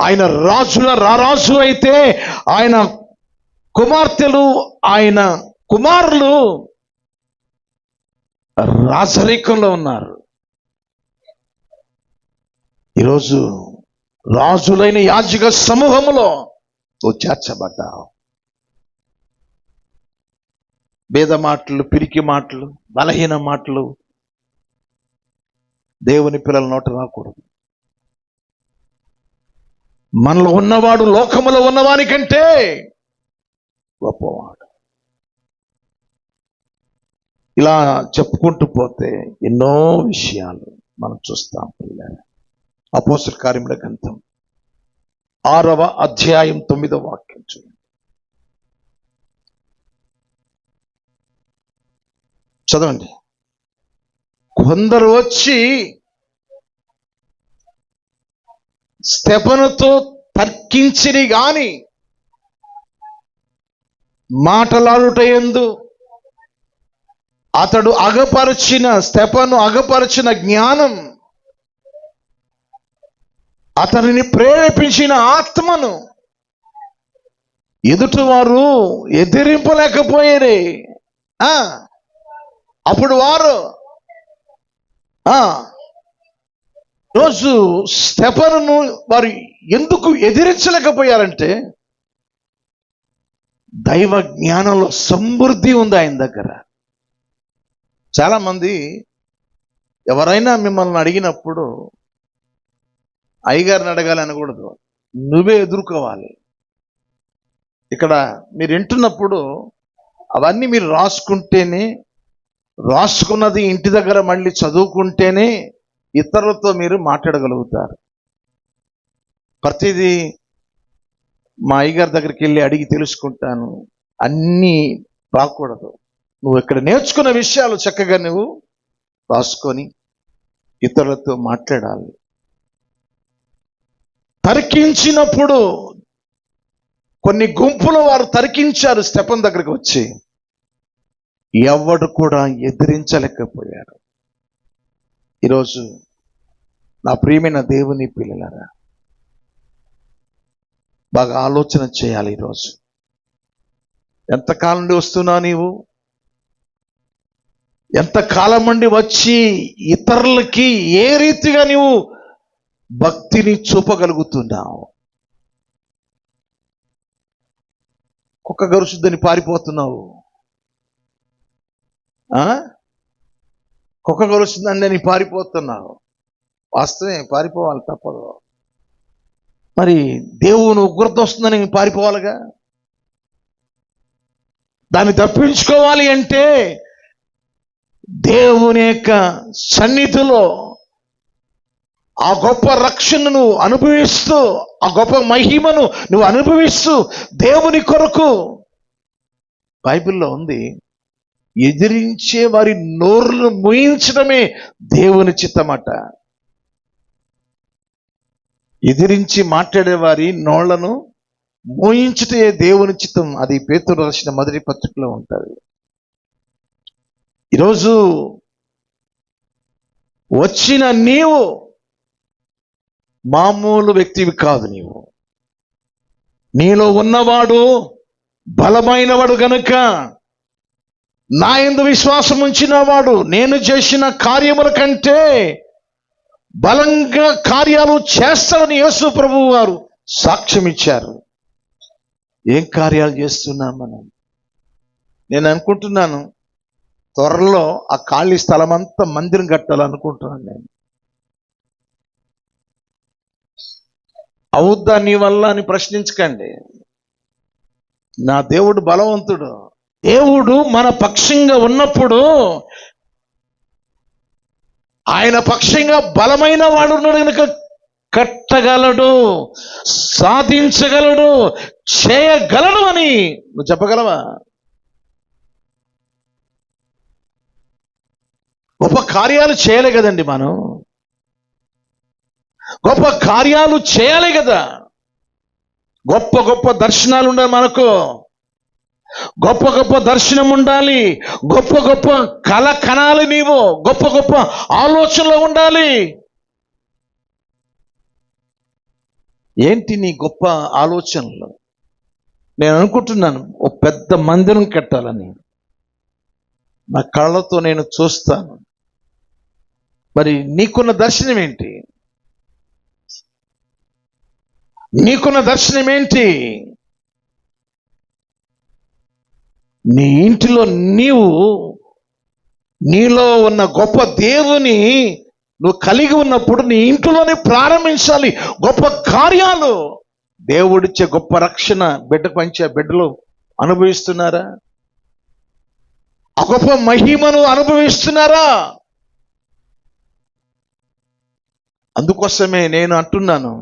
ఆయన రారాజు అయితే ఆయన కుమార్తెలు, ఆయన కుమారులు రాజరికంలో ఉన్నారు. ఈరోజు రాజులైన యాజక సమూహములో నువ్వు చేర్చబడ్డావు. భేద మాటలు, పిరికి మాటలు, బలహీన మాటలు దేవుని పిల్లల నోట రాకూడదు. మనలో ఉన్నవాడు లోకములో ఉన్నవాని కంటే గొప్పవాడు. ఇలా చెప్పుకుంటూ పోతే ఎన్నో విషయాలు మనం చూస్తాం. అపోస్తల కార్యముల గ్రంథం 6వ అధ్యాయం 9వ వాక్యం చూడండి. చదవండి. కొందరు వచ్చి స్తెఫనుతో తర్కించిరి గాని మాటలాడుటయందు అతడు స్తెఫను అగపరిచిన జ్ఞానం, అతనిని ప్రేరేపించిన ఆత్మను ఎదుటివారు ఎదిరింపలేకపోయేరే. అప్పుడు వారు రోజు స్తెఫనును వారు ఎందుకు ఎదిరించలేకపోయారంటే దైవ జ్ఞానంలో సమృద్ధి ఉంది ఆయన దగ్గర. చాలా మంది ఎవరైనా మిమ్మల్ని అడిగినప్పుడు అయ్యగారిని అడగాలి అనకూడదు, నువ్వే ఎదుర్కోవాలి. ఇక్కడ మీరు వింటున్నప్పుడు అవన్నీ మీరు రాసుకున్నది ఇంటి దగ్గర మళ్ళీ చదువుకుంటేనే ఇతరులతో మీరు మాట్లాడగలుగుతారు. ప్రతిదీ మా అయ్యగారి దగ్గరికి వెళ్ళి అడిగి తెలుసుకుంటాను అన్నీ రాకూడదు. నువ్వు ఇక్కడ నేర్చుకున్న విషయాలు చక్కగా నువ్వు రాసుకొని ఇతరులతో మాట్లాడాలి. తర్కించినప్పుడు కొన్ని గుంపులు వారు తర్కించారు స్తెఫను దగ్గరికి వచ్చి, ఎవడు కూడా ఎదిరించలేకపోయారు. ఈరోజు నా ప్రియమైన దేవుని పిల్లలారా, బాగా ఆలోచన చేయాలి. ఈరోజు ఎంతకాలం నుండి వస్తున్నావు నీవు? ఎంతకాలం నుండి వచ్చి ఇతరులకి ఏ రీతిగా నీవు భక్తిని చూపగలుగుతున్నావు? కుక్క గరుచుద్దని పారిపోతున్నావు. కుక్క గరుస్తుందండి అని పారిపోతున్నావు. వాస్తవమే, పారిపోవాలి, తప్పదు. మరి దేవుని ఉగ్రత వస్తుందని పారిపోవాలిగా. దాన్ని తప్పించుకోవాలి అంటే దేవుని యొక్క సన్నిధిలో ఆ గొప్ప రక్షణను అనుభవిస్తూ, ఆ గొప్ప మహిమను నువ్వు అనుభవిస్తూ దేవుని కొరకు, బైబిల్లో ఉంది, ఎదిరించే వారి నోరును మూయించడమే దేవుని చిత్తమట. ఎదిరించి మాట్లాడే వారి నోళ్లను మూయించుటే దేవుని చిత్తం. అది పేతురు రాసిన మొదటి పత్రికలో ఉంటుంది. ఈరోజు వచ్చిన నీవు మామూలు వ్యక్తివి కాదు. నీలో ఉన్నవాడు బలమైనవాడు గనుక, నా యందు విశ్వాసం ఉంచిన వాడు నేను చేసిన కార్యముల కంటే బలంగా కార్యాలు చేస్తాడని యేసు ప్రభువు వారు సాక్ష్యం ఇచ్చారు. ఏం కార్యాలు చేస్తున్నాం మనం? నేను అనుకుంటున్నాను, త్వరలో ఆ ఖాళీ స్థలం అంతా మందిరం కట్టాలనుకుంటున్నాను నేను. అవుద్దా నీ వల్ల అని ప్రశ్నించకండి. నా దేవుడు బలవంతుడు. దేవుడు మన పక్షంగా ఉన్నప్పుడు ఆయన పక్షంగా బలమైన వాడు ఉన్నాడు కనుక కట్టగలడు, సాధించగలడు, చేయగలడు అని నువ్వు చెప్పగలవా? గొప్ప కార్యాలు చేయలే కదండి మనం. గొప్ప కార్యాలు చేయాలి కదా. గొప్ప గొప్ప దర్శనాలు ఉండాలి మనకు, గొప్ప గొప్ప దర్శనం ఉండాలి, గొప్ప గొప్ప కళ కనాలి, నీవు గొప్ప గొప్ప ఆలోచనలు ఉండాలి. ఏంటి నీ గొప్ప ఆలోచనలు? నేను అనుకుంటున్నాను ఓ పెద్ద మందిరం కట్టాలని, నా కళ్ళతో నేను చూస్తాను. మరి నీకున్న దర్శనం ఏంటి? నీకున్న దర్శనం ఏంటి? నీ ఇంటిలో నీలో ఉన్న గొప్ప దేవుని నువ్వు కలిగి ఉన్నప్పుడు నీ ఇంట్లోనే ప్రారంభించాలి గొప్ప కార్యాలు. దేవుడిచ్చే గొప్ప రక్షణ బిడ్డకు పంచే బిడ్డలు అనుభవిస్తున్నారా? ఆ గొప్ప మహిమను అనుభవిస్తున్నారా? అందుకోసమే నేను అంటున్నాను,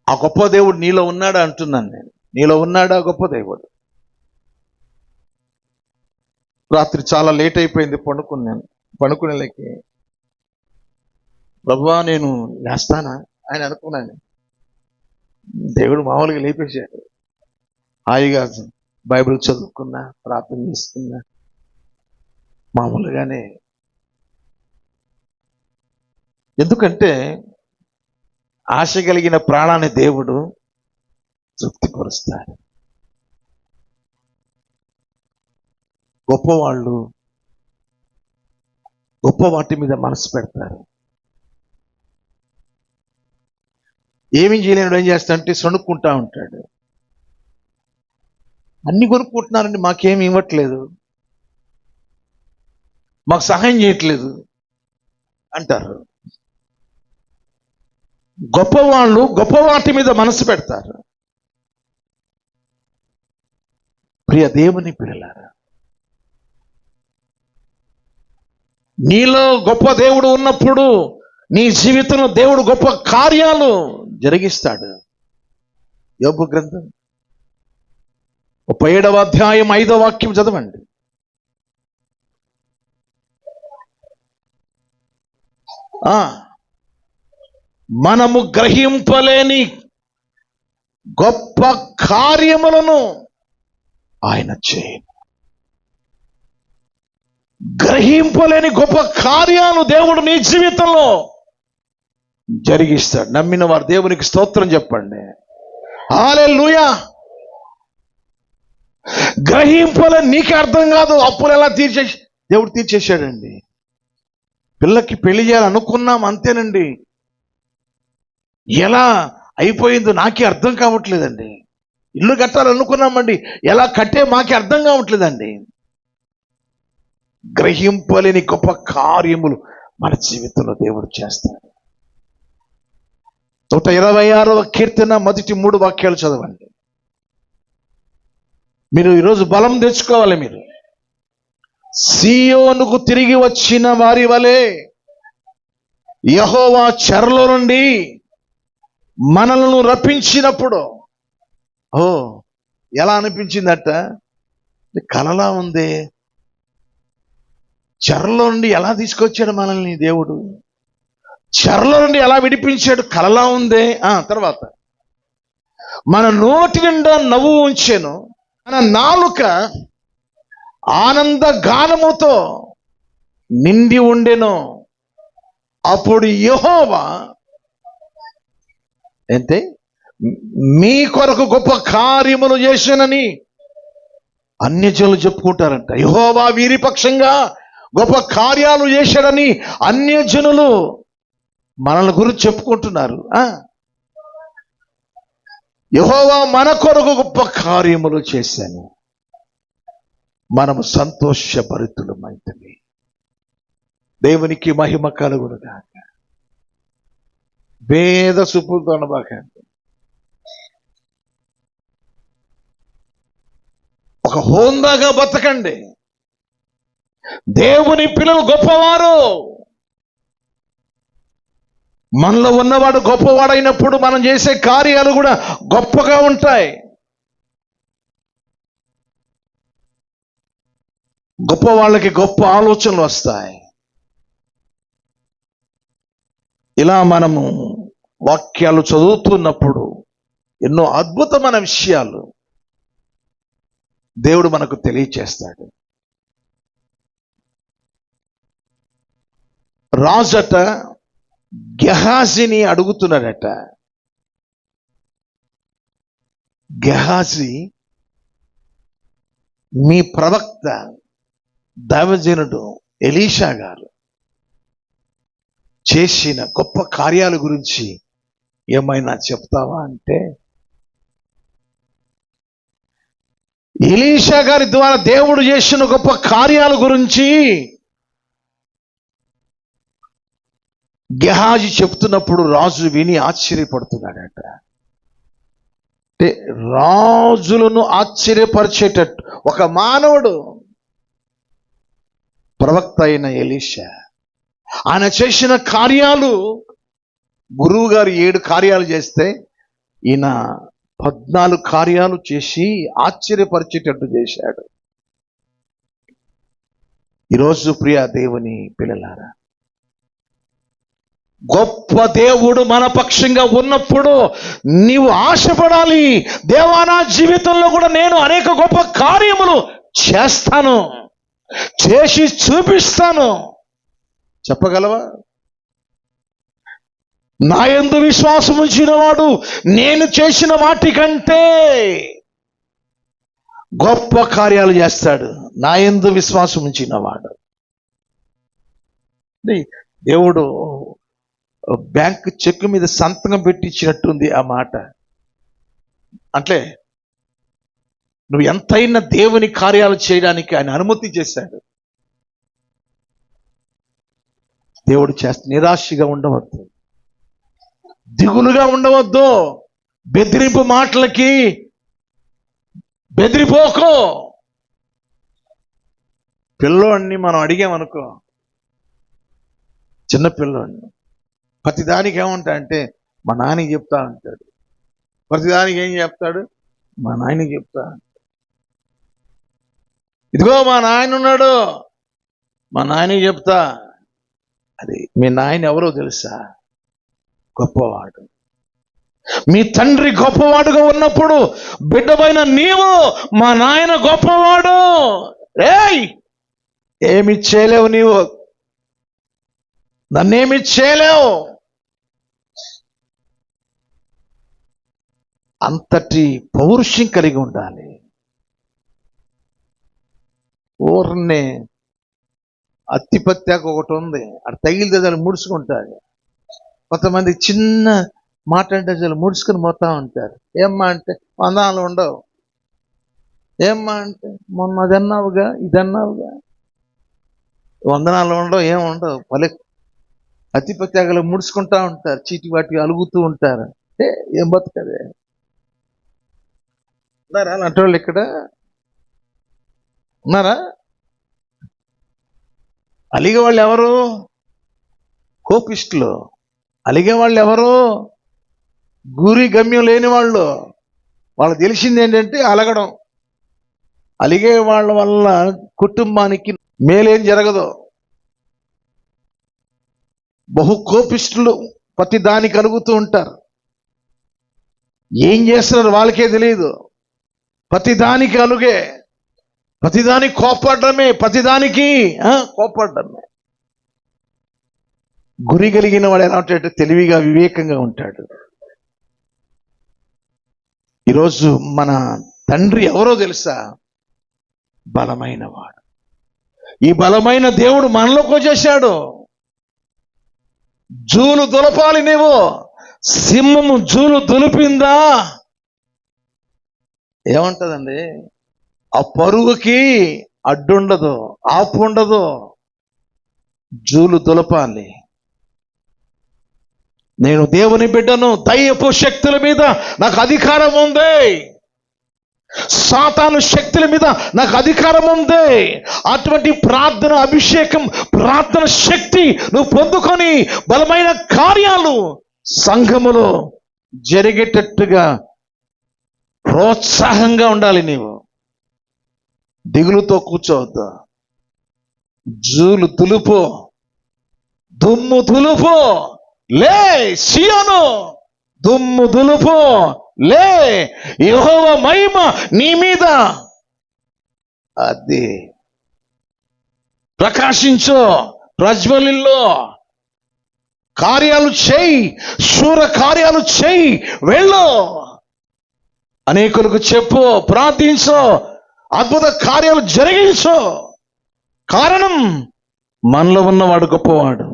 ఆ గొప్ప దేవుడు నీలో ఉన్నాడా అంటున్నాను నేను. నీలో ఉన్నాడా గొప్ప దేవుడు? రాత్రి చాలా లేట్ అయిపోయింది, పడుకునేలకి ప్రభువా నేను లేస్తానా అని అనుకున్నాను. దేవుడు మామూలుగా లేపేశాడు. హాయిగా బైబిల్ చదువుకున్నా, ప్రార్థన చేసుకున్నా, మామూలుగానే. ఎందుకంటే ఆశ కలిగిన ప్రాణాన్ని దేవుడు తృప్తిపరుస్తాడు. గొప్పవాళ్ళు గొప్ప వాటి మీద మనసు పెడతారు. ఏమీ చేయలేడు, ఏం చేస్తాడంటే సణుక్కుంటా ఉంటాడు. అన్ని కొనుక్కుంటున్నారండి, మాకేమి ఇవ్వట్లేదు, మాకు సహాయం చేయట్లేదు అంటారు. గొప్పవాళ్ళు గొప్ప వాటి మీద మనసు పెడతారు. ప్రియ దేవుని పిల్లలారా, నీలో గొప్ప దేవుడు ఉన్నప్పుడు నీ జీవితంలో దేవుడు గొప్ప కార్యాలు జరిగిస్తాడు. యోబు గ్రంథం 37వ అధ్యాయం 5వ వాక్యం చదవండి. మనము గ్రహింపలేని గొప్ప కార్యములను ఆయన చేయను. గ్రహింపలేని గొప్ప కార్యాలు దేవుడు నీ జీవితంలో జరిగిస్తాడు. నమ్మిన వారు దేవునికి స్తోత్రం చెప్పండి. హల్లెలూయా. గ్రహింపలేని, నీకే అర్థం కాదు. అప్పులు ఎలా దేవుడు తీర్చేశాడండి. పిల్లకి పెళ్లి చేయాలనుకున్నాం, అంతేనండి, ఎలా అయిపోయిందో నాకే అర్థం కావట్లేదండి. ఇల్లు కట్టాలనుకున్నామండి, ఎలా కట్టే మాకే అర్థం కావట్లేదండి. గ్రహింపలేని గొప్ప కార్యములు మన జీవితంలో దేవుడు చేస్తాడు. 126వ కీర్తన మొదటి 3 వాక్యాలు చదవండి. మీరు ఈరోజు బలం తెచ్చుకోవాలి. మీరు సీయోనుకు తిరిగి వచ్చిన వారి వలె యెహోవా చెరలో నుండి మనలను రప్పించినప్పుడు ఎలా అనిపించిందట? కలలా ఉంది. చెరలో నుండి ఎలా తీసుకొచ్చాడు మనల్ని దేవుడు? చెరలో నుండి ఎలా విడిపించాడు? కలలా ఉందే. తర్వాత మన నోటి నిండా నవ్వు ఉంచెను, మన నాలుక ఆనంద గానముతో నిండి ఉండెను. అప్పుడు యెహోవా ఏంటే మీ కొరకు గొప్ప కార్యములు చేశానని అన్యజనులు చెప్పుకుంటారంట. యెహోవా వీరి పక్షంగా గొప్ప కార్యాలు చేశాడని అన్యజనులు మనల్ని గురించి చెప్పుకుంటున్నారు. యెహోవా మన కొరకు గొప్ప కార్యములు చేశాను, మనము సంతోషభరితులమైతిమి. దేవునికి మహిమ కలుగునుగాక. వేద సుపులతో అనబాకండి. ఒక హోందాగా బతకండి. దేవుని పిల్లలు గొప్పవారు. మనలో ఉన్నవాడు గొప్పవాడైనప్పుడు మనం చేసే కార్యాలు కూడా గొప్పగా ఉంటాయి. గొప్ప వాళ్ళకి గొప్ప ఆలోచనలు వస్తాయి. ఇలా మనము వాక్యాలు చదువుతున్నప్పుడు ఎన్నో అద్భుతమైన విషయాలు దేవుడు మనకు తెలియచేస్తాడు. రాజట గెహాజీని అడుగుతున్నాడట. గెహాజీ, మీ ప్రవక్త దైవజనుడు ఎలీషా గారు చేసిన గొప్ప కార్యాల గురించి ఏమైనా చెప్తావా అంటే, ఎలీషా గారి ద్వారా దేవుడు చేసిన గొప్ప కార్యాల గురించి గెహాజీ చెప్తున్నప్పుడు రాజు విని ఆశ్చర్యపడుతున్నాడట. అంటే రాజులను ఆశ్చర్యపరిచేటట్టు ఒక మానవుడు, ప్రవక్త అయిన ఎలీషా, ఆయన చేసిన కార్యాలు, గురువు గారు 7 కార్యాలు చేస్తే ఈయన 14 కార్యాలు చేసి ఆశ్చర్యపరిచేటట్టు చేశాడు. ఈరోజు ప్రియ దేవుని పిల్లలారా, గొప్ప దేవుడు మన పక్షంగా ఉన్నప్పుడు నీవు ఆశపడాలి. దేవా, నా జీవితంలో కూడా నేను అనేక గొప్ప కార్యములు చేస్తాను, చేసి చూపిస్తాను. చెప్పగలవా? నా యందు విశ్వాసం ఉంచిన వాడు నేను చేసిన వాటి కంటే గొప్ప కార్యాలు చేస్తాడు. నా యందు విశ్వాసం ఉంచిన వాడు. దేవుడు బ్యాంక్ చెక్ మీద సంతకం పెట్టించినట్టుంది ఆ మాట. అంటే నువ్వు ఎంతైనా దేవుని కార్యాలు చేయడానికి ఆయన అనుమతి చేశాడు. దేవుడు నిరాశగా ఉండవద్దు, దిగులుగా ఉండవద్దు, బెదిరింపు మాటలకి బెదిరిపోకో. పిల్లోడిని మనం అడిగామనుకో, చిన్న పిల్లోడిని, ప్రతిదానికి ఏమంటాడంటే మా నాన్నకి చెప్తా అంటాడు. ప్రతిదానికి ఏం చెప్తాడు? మా నాయనకి చెప్తా. ఇదిగో మా నాయన ఉన్నాడు, మా నాయనకి చెప్తా. అది మీ నాయన ఎవరో తెలుసా? గొప్పవాడు. మీ తండ్రి గొప్పవాడుగా ఉన్నప్పుడు బిడ్డమైన నీవు మా నాయన గొప్పవాడు, ఏయ్ ఏమి చేయలేవు, నీవు నన్నేమి చేయలేవు. అంతటి పౌరుషం కలిగి ఉండాలి. ఊర్నే అత్తిపత్యాక ఒకటి ఉంది, అక్కడ తగిలితే దాన్ని ముడుచుకుంటారు. కొంతమంది చిన్న మాట అంటే చాలు ముడుచుకుని పోతా ఉంటారు. ఏమ్మా అంటే వందనాలు ఉండవు. ఏమ్మా అంటే మొన్న అది అన్నావుగా, ఇది అన్నావుగా. వందనాలు ఉండవు, ఏం ఉండవు. పలే అతిపత్యాగలు ముడుచుకుంటా ఉంటారు, చీటి వాటికి అలుగుతూ ఉంటారు. ఏం బతుకదే? ఉన్నారా అలాంటి వాళ్ళు? ఇక్కడ ఉన్నారా? అలిగే వాళ్ళు ఎవరు? కోపిస్టులు. అలిగే వాళ్ళు ఎవరు? గురి గమ్యం లేని వాళ్ళు. వాళ్ళకి తెలిసింది ఏంటంటే అలగడం. అలిగే వాళ్ళ వల్ల కుటుంబానికి మేలేం జరగదు. బహు కోపిస్టులు ప్రతి దానికి అలుగుతూ ఉంటారు. ఏం చేస్తున్నారు వాళ్ళకే తెలియదు. ప్రతిదానికి అలుగే, ప్రతిదానికి కోపడమే, ప్రతిదానికి కోపడమే. గురి కలిగిన వాడు ఎలా ఉంటాడు? తెలివిగా, వివేకంగా ఉంటాడు. ఈరోజు మన తండ్రి ఎవరో తెలుసా? బలమైన వాడు. ఈ బలమైన దేవుడు మనలోకి వచ్చేసాడు. జూలు దులపాలి నీవు. సింహము జూలు దులిపిందా ఏమంటదండి? ఆ పరుగుకి అడ్డుండదు, ఆపు ఉండదు. జూలు దులపాలి. నేను దేవుని బిడ్డను, దయ్యపు శక్తుల మీద నాకు అధికారం ఉంది, సాతాను శక్తుల మీద నాకు అధికారం ఉంది. అటువంటి ప్రార్థన అభిషేకం, ప్రార్థన శక్తి నువ్వు పొందుకొని బలమైన కార్యాలు సంఘములో జరిగేటట్టుగా ప్రోత్సాహంగా ఉండాలి. నీవు దిగులుతో కూర్చోవద్దు. జూలు దులుపు, దుమ్ము దులుపు, లే సియోను, దుమ్ము దులుపు, లే యెహోవా మహిమ నీ మీద, అది ప్రకాశించు, ప్రజ్వలిల్లో, కార్యాలు చేయి, శూర కార్యాలు చేయి, వెళ్ళు, అనేకులకు చెప్పు, ప్రార్థించు, అద్భుత కార్యాలు జరిగించు. కారణం మనలో ఉన్నవాడు గొప్పవాడు.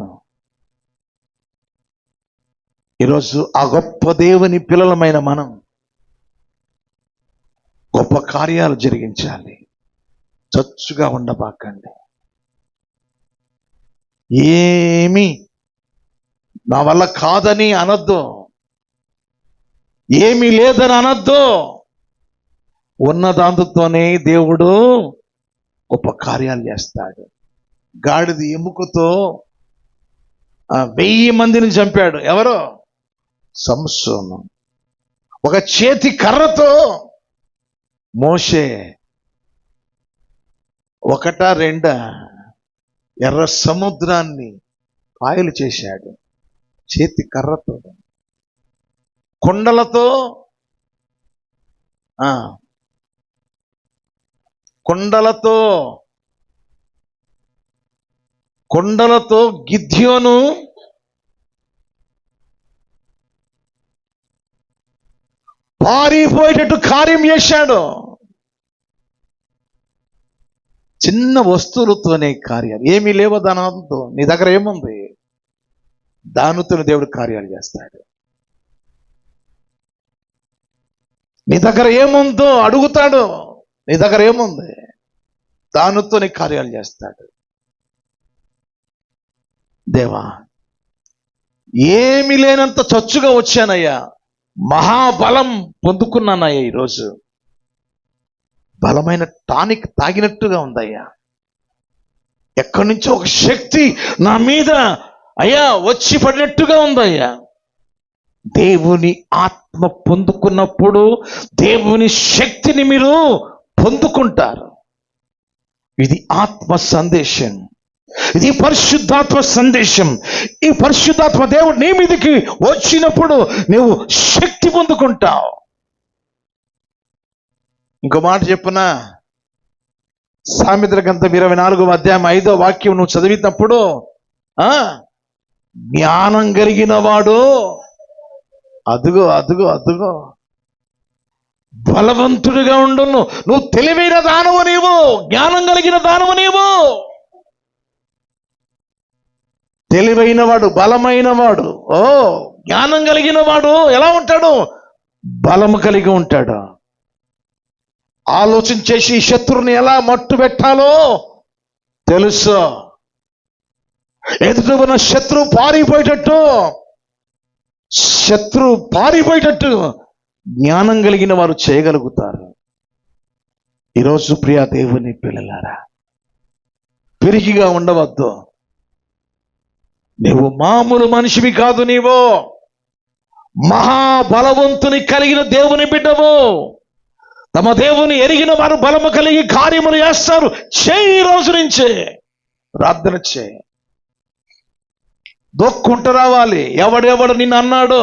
ఈరోజు ఆ గొప్ప దేవుని పిల్లలమైన మనం గొప్ప కార్యాలు జరిగించాలి. చచ్చుగా ఉండబాకండి. ఏమి నా వల్ల కాదని అనొద్దు, ఏమీ లేదని అనొద్దు. ఉన్నదాంతతోనే దేవుడు గొప్ప కార్యాలు చేస్తాడు. గాడిద ఎముకతో 1000 మందిని చంపాడు. ఎవరో? సంసోను. ఒక చేతి కర్రతో మోషే 1 2 ఎర్ర సముద్రాన్ని పాయలు చేశాడు చేతి కర్రతో. కొండలతో కొండలతో గిద్యోను పారిపోయేటట్టు కార్యం చేశాడు. చిన్న వస్తువులతోనే కార్యాలు. ఏమీ లేవో దానితో, నీ దగ్గర ఏముంది? దానితో దేవుడు కార్యాలు చేస్తాడు. నీ దగ్గర ఏముందో అడుగుతాడు. నీ దగ్గర ఏముంది? దానితో నీ కార్యాలు చేస్తాడు. దేవా, ఏమీ లేనంత చచ్చుగా వచ్చానయ్యా, మహాబలం పొందుకున్నానయ్యా. ఈరోజు బలమైన టానిక్ తాగినట్టుగా ఉందయ్యా. ఎక్కడి నుంచో ఒక శక్తి నా మీద అయ్యా వచ్చి పడినట్టుగా ఉందయ్యా. దేవుని ఆత్మ పొందుకున్నప్పుడు దేవుని శక్తిని మీరు పొందుకుంటారు. ఇది ఆత్మ సందేశం, ఇది పరిశుద్ధాత్మ సందేశం. ఈ పరిశుద్ధాత్మ దేవుడు నీ మీదకి వచ్చినప్పుడు నువ్వు శక్తి పొందుకుంటావు. ఇంకో మాట చెప్పునా, సామెతల గ్రంథం 24వ అధ్యాయం 5వ వాక్యం నువ్వు చదివినప్పుడు జ్ఞానం కలిగిన వాడు అదుగో అదుగో అదుగో బలవంతుడిగా ఉండును. నువ్వు తెలివైన దానవు, నీవు జ్ఞానం కలిగిన దానవు. నీవు తెలివైన వాడు, బలమైన వాడు, జ్ఞానం కలిగిన వాడు ఎలా ఉంటాడు? బలము కలిగి ఉంటాడు. ఆలోచన చేసి శత్రువుని ఎలా మట్టు పెట్టాలో తెలుసు. ఎదుట ఉన్న శత్రువు పారిపోయేటట్టు జ్ఞానం కలిగిన వారు చేయగలుగుతారు. ఈరోజు ప్రియ దేవుని పిల్లలారా, పిరికిగా ఉండవద్దు. నీవు మామూలు మనిషివి కాదు. నీవు మహాబలవంతుని కలిగిన దేవుని బిడ్డవు. తమ దేవుని ఎరిగిన వారు బలము కలిగి కార్యములు చేస్తారు. చేయి, రోజు నుంచే ప్రార్థన చేయి. దొక్కుంటూ రావాలి. ఎవడెవడు నిన్ను అన్నాడు,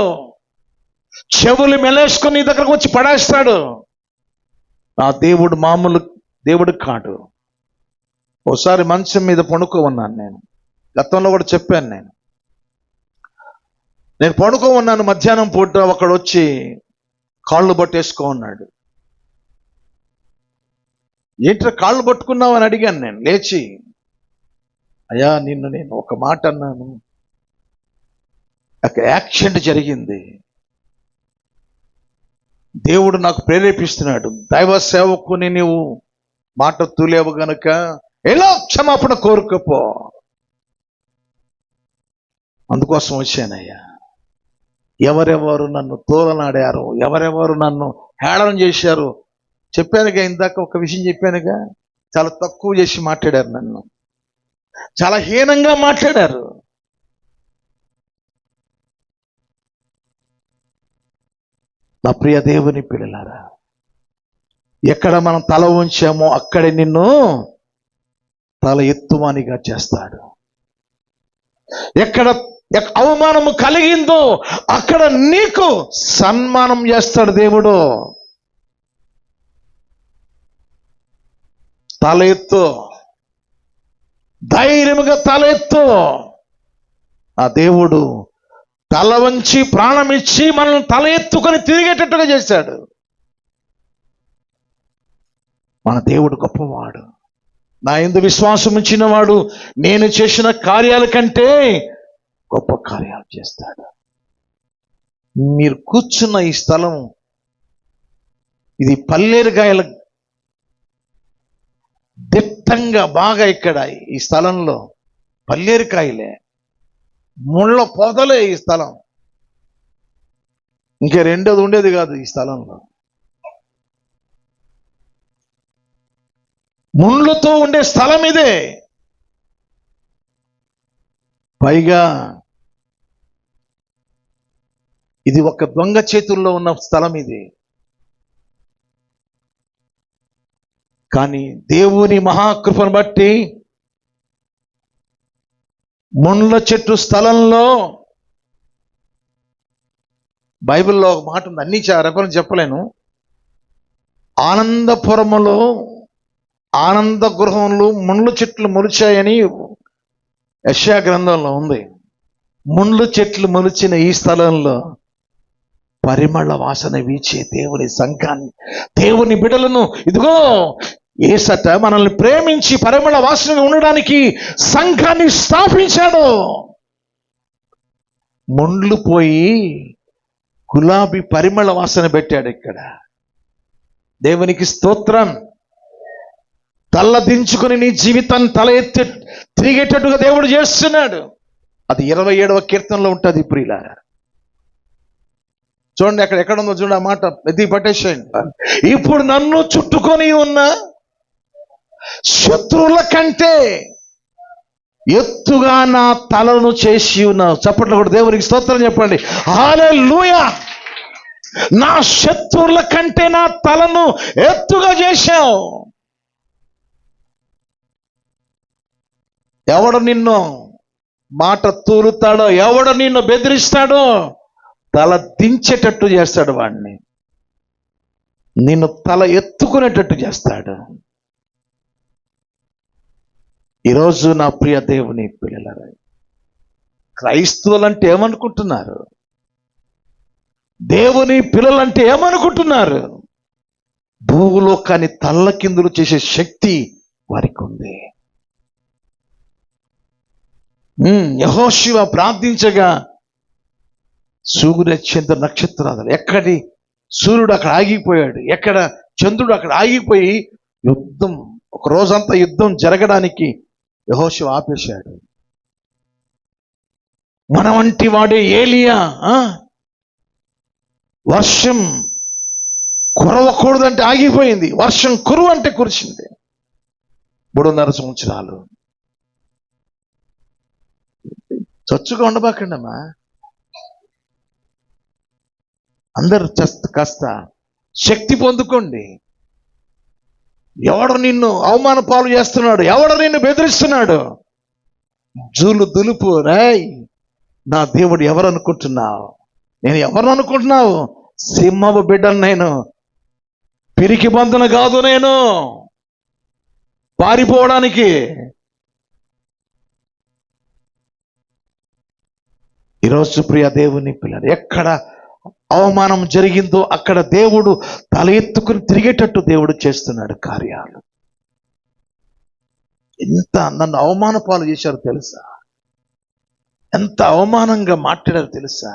చెవులు మెలేసుకొని నీ దగ్గరకు వచ్చి పడేస్తాడు. ఆ దేవుడు మామూలు దేవుడు కాడు. ఒకసారి మంచం మీద పడుకో ఉన్నాను. నేను గతంలో కూడా చెప్పాను. నేను పడుకో ఉన్నాను. మధ్యాహ్నం పూట ఒకడు వచ్చి కాళ్ళు పట్టేసుకో ఉన్నాడు. ఏంట్రా కాళ్ళు పట్టుకున్నావు అని అడిగాను. నేను లేచి, అయ్యా నేను ఒక మాట అన్నాను, ఒక యాక్సిడెంట్ జరిగింది, దేవుడు నాకు ప్రేరేపిస్తున్నాడు, దైవ సేవకుని నీవు మాట తూలేవు గనుక ఎలా క్షమాపణ కోరుకపో, అందుకోసం వచ్చానయ్యా. ఎవరెవరు నన్ను తోలనాడారు, ఎవరెవరు నన్ను హేళన చేశారు చెప్పానుగా. ఇందాక ఒక విషయం చెప్పానుగా, చాలా తక్కువ చేసి మాట్లాడారు, నన్ను చాలా హీనంగా మాట్లాడారు. నా ప్రియ దేవుని పిల్లలారా, ఎక్కడ మనం తల ఉంచామో అక్కడే నిన్ను తల ఎత్తువానిగా చేస్తాడు. ఎక్కడ అవమానము కలిగిందో అక్కడ నీకు సన్మానం చేస్తాడు దేవుడు. తల ఎత్తు, ధైర్యముగా తల ఎత్తు. ఆ దేవుడు తల వంచి ప్రాణమిచ్చి మనల్ని తల ఎత్తుకొని తిరిగేటట్టుగా చేశాడు. మన దేవుడు గొప్పవాడు. నా యందు విశ్వాసం ఉంచిన వాడు నేను చేసిన కార్యాల కంటే గొప్ప కార్యాలు చేస్తాడు. మీరు కూర్చున్న ఈ స్థలం ఇది పల్లేరుగాయల దిట్టంగా బాగా ఇక్కడ ఈ స్థలంలో పల్లేరుకాయలే, ముళ్ళ పొదలే ఈ స్థలం. ఇంకే రెండోది ఉండేది కాదు ఈ స్థలంలో. ముళ్ళతో ఉండే స్థలం ఇదే. పైగా ఇది ఒక దొంగ చేతుల్లో ఉన్న స్థలం ఇది. కానీ దేవుని మహాకృపను బట్టి ముళ్ళ చెట్టు స్థలంలో బైబిల్లో ఒక మాట ఉంది, అన్ని రెఫరెన్స్ చెప్పలేను. ఆనందపురములో ఆనంద గృహంలో ముళ్ళ చెట్లు మొలిచాయని యెషయా గ్రంథంలో ఉంది. ముళ్ళు చెట్లు మొలిచిన ఈ స్థలంలో పరిమళ వాసన వీచే దేవుని సంఘాన్ని, దేవుని బిడ్డలను, ఇదిగో యేసట మనల్ని ప్రేమించి పరిమళ వాసనగా ఉండడానికి సంఘాన్ని స్థాపించాడు. ముండ్లు పోయి గులాబీ పరిమళ వాసన పెట్టాడు ఇక్కడ. దేవునికి స్తోత్రం. తలదించుకుని నీ జీవితాన్ని తల ఎత్తి తిరిగేటట్టుగా దేవుడు చేస్తున్నాడు. అది 27వ కీర్తనలో ఉంటుంది ప్రియులారా. చూడండి, ఎక్కడ ఉందో చూడండి ఆ మాట, ఎత్తి పట్టేసేయండి. ఇప్పుడు నన్ను చుట్టుకొని ఉన్న శత్రువుల కంటే ఎత్తుగా నా తలను చేసి ఉన్నావు. చప్పట్లు కూడా దేవునికి స్తోత్రం చెప్పండి. హల్లెలూయా. నా శత్రువుల కంటే నా తలను ఎత్తుగా చేశావు. ఎవడు నిన్ను మాట తూలుతాడో, ఎవడు నిన్ను బెదిరిస్తాడో తల దించేటట్టు చేస్తాడు వాడిని. నిన్ను తల ఎత్తుకునేటట్టు చేస్తాడు. ఈరోజు నా ప్రియ దేవుని పిల్లలారా, క్రైస్తవులంటే ఏమనుకుంటున్నారు? దేవుని పిల్లలంటే ఏమనుకుంటున్నారు? భూలోకాన్ని తల్లకిందులు చేసే శక్తి వారికి ఉంది. యెహోషువ ప్రార్థించగా సూర్య చంద్ర నక్షత్రాలు, ఎక్కడి సూర్యుడు అక్కడ ఆగిపోయాడు, ఎక్కడ చంద్రుడు అక్కడ ఆగిపోయి యుద్ధం, ఒక రోజంతా యుద్ధం జరగడానికి యెహోషువ ఆపేశాడు. మన వంటి వాడే ఏలియా వర్షం కురవకూడదంటే ఆగిపోయింది, వర్షం కురువు అంటే కురిసింది. 3.5 సంవత్సరాలు. చచ్చుగా ఉండబాకండి అమ్మా. అందరు కాస్త శక్తి పొందుకోండి. ఎవడు నిన్ను అవమాన పాలు చేస్తున్నాడు, ఎవడు నిన్ను బెదిరిస్తున్నాడు, జూలు దులుపు. రాయ్, నా దేవుడు ఎవరు అనుకుంటున్నావు? నేను ఎవరు అనుకుంటున్నావు? సింహపు బిడ్డను నేను, పిరికి బంధన కాదు నేను పారిపోవడానికి. ఈరోజు ప్రియ దేవుని పిల్లలు, ఎక్కడ అవమానం జరిగిందో అక్కడ దేవుడు తల ఎత్తుకుని తిరిగేటట్టు దేవుడు చేస్తున్నాడు కార్యాలు. ఎంత నన్ను అవమాన పాలు చేశారో తెలుసా? ఎంత అవమానంగా మాట్లాడారో తెలుసా?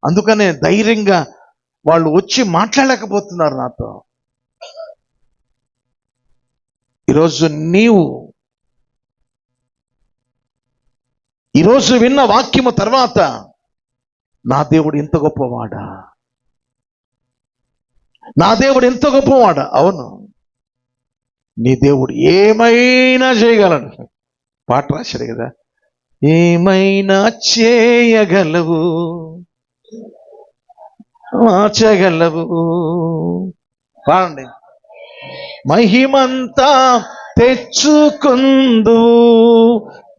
అందుకనే ధైర్యంగా వాళ్ళు వచ్చి మాట్లాడలేకపోతున్నారు నాతో. ఈరోజు ఈరోజు విన్న వాక్యము తర్వాత నా దేవుడు ఎంత గొప్పవాడా, నా దేవుడు ఎంత గొప్పవాడా. అవును, నీ దేవుడు ఏమైనా చేయగలడు. పాట రాశాడు కదా, ఏమైనా చేయగలవు, మార్చగలవు. పాడండి. మహిమంతా తెచ్చుకుందు,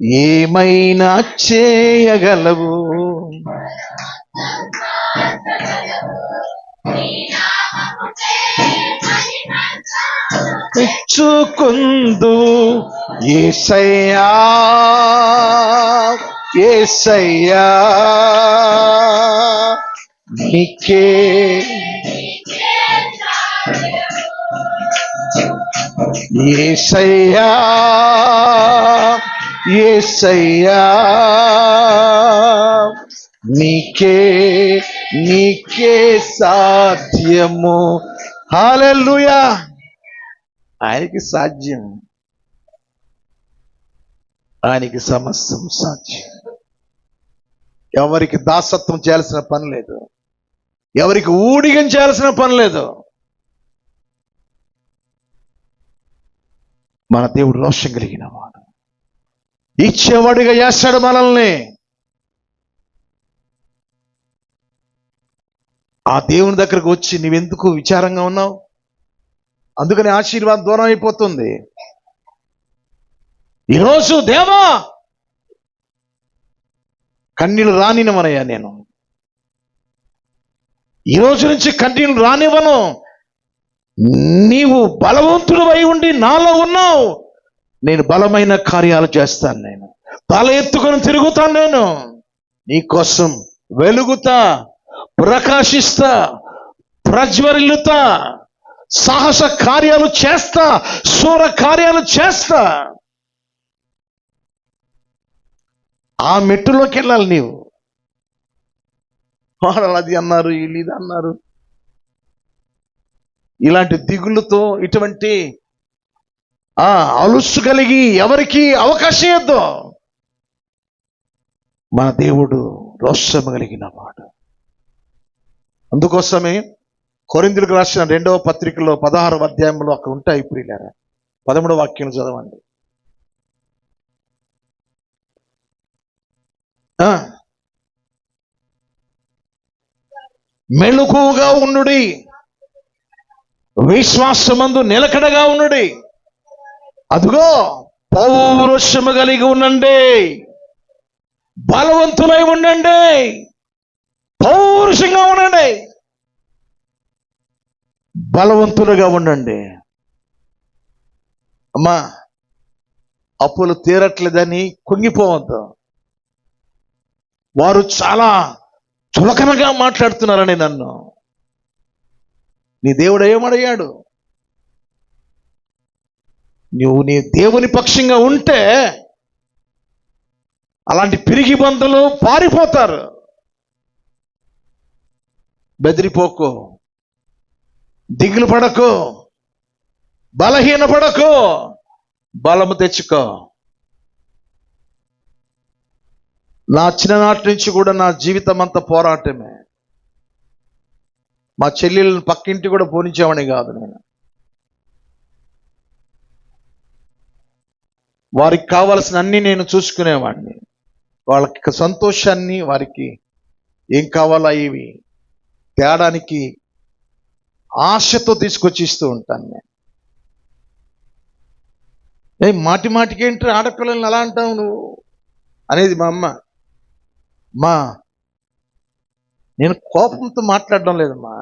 ఏమైనా చేయగలవు. మెచ్చుకుందు యేసయ్యా, యేసయ్యా నీకే యేసయ్యా, యేసయ్యా నీకే నీకే సాధ్యము. హల్లెలూయా. ఆయనకి సాధ్యం, ఆయనకి సమస్తం సాధ్యం. ఎవరికి దాసత్వం చేయాల్సిన పని లేదు, ఎవరికి ఊడిగం చేయాల్సిన పని లేదు. మన దేవుడు రోషం కలిగిన వాడు, ఇచ్చేవాడిగా చేస్తాడు మనల్ని. ఆ దేవుని దగ్గరకు వచ్చి నీవెందుకు విచారంగా ఉన్నావు? అందుకని ఆశీర్వాదం దూరం అయిపోతుంది. ఈరోజు దేవా కన్నీళ్ళు రానివ్వనయ్యా, నేను ఈ రోజు నుంచి కన్నీళ్ళు రానివ్వను. నీవు బలవంతుడు అయి ఉండి నాలో ఉన్నావు, నేను బలమైన కార్యాలు చేస్తాను. నేను తల ఎత్తుకొని తిరుగుతాను. నేను నీకోసం వెలుగుతా, ప్రకాశిస్తా, ప్రజ్వరిల్లుతా, సాహస కార్యాలు చేస్తా, శూర కార్యాలు చేస్తా. ఆ మెట్టులోకి వెళ్ళాలి నీవు. వాళ్ళు అది అన్నారు, వీళ్ళు ఇది అన్నారు, ఇలాంటి దిగుళ్ళతో ఇటువంటి అలుసు కలిగి ఎవరికి అవకాశం ఇద్దో. మన దేవుడు రోషము కలిగిన వాడు. అందుకోసమే కొరింథీయులకు రాసిన 2వ పత్రికలో 16వ అధ్యాయంలో అక్కడ ఉంటాయి. ప్రియులారా 13వ వాక్యం చదవండి. మెలకువగా ఉండుడి, విశ్వాసమందు నిలకడగా ఉండుడి. అదుగో పౌరుషము కలిగి ఉండండి, బలవంతులై ఉండండి, పౌరుషంగా ఉండండి, బలవంతులుగా ఉండండి. అమ్మా, అప్పులు తీరట్లేదని కుంగిపోవద్దు. వారు చాలా చులకనగా మాట్లాడుతున్నారని నన్ను. నీ దేవుడు ఏమడిగాడు? నువ్వు నీ దేవుని పక్షంగా ఉంటే అలాంటి పిరిగి బంధులు పారిపోతారు. బెదిరిపోకు, దిగులు పడకు, బలహీన పడకు, బలము తెచ్చుకో. నా చిన్ననాటి నుంచి కూడా నా జీవితం అంతా పోరాటమే. మా చెల్లెళ్ళని పక్కింటి కూడా పోనించేవాడిని కాదు నేను. వారికి కావాల్సిన అన్ని నేను చూసుకునేవాడిని. వాళ్ళకి సంతోషాన్ని, వారికి ఏం కావాలా ఇవి తేడానికి ఆశతో తీసుకొచ్చి ఇస్తూ ఉంటాను నేను. మాటి మాటికి ఏంటి ఆడపిల్లల్ని అలా అంటావు నువ్వు అనేది మా అమ్మ. మా నేను కోపంతో మాట్లాడడం లేదమ్మా.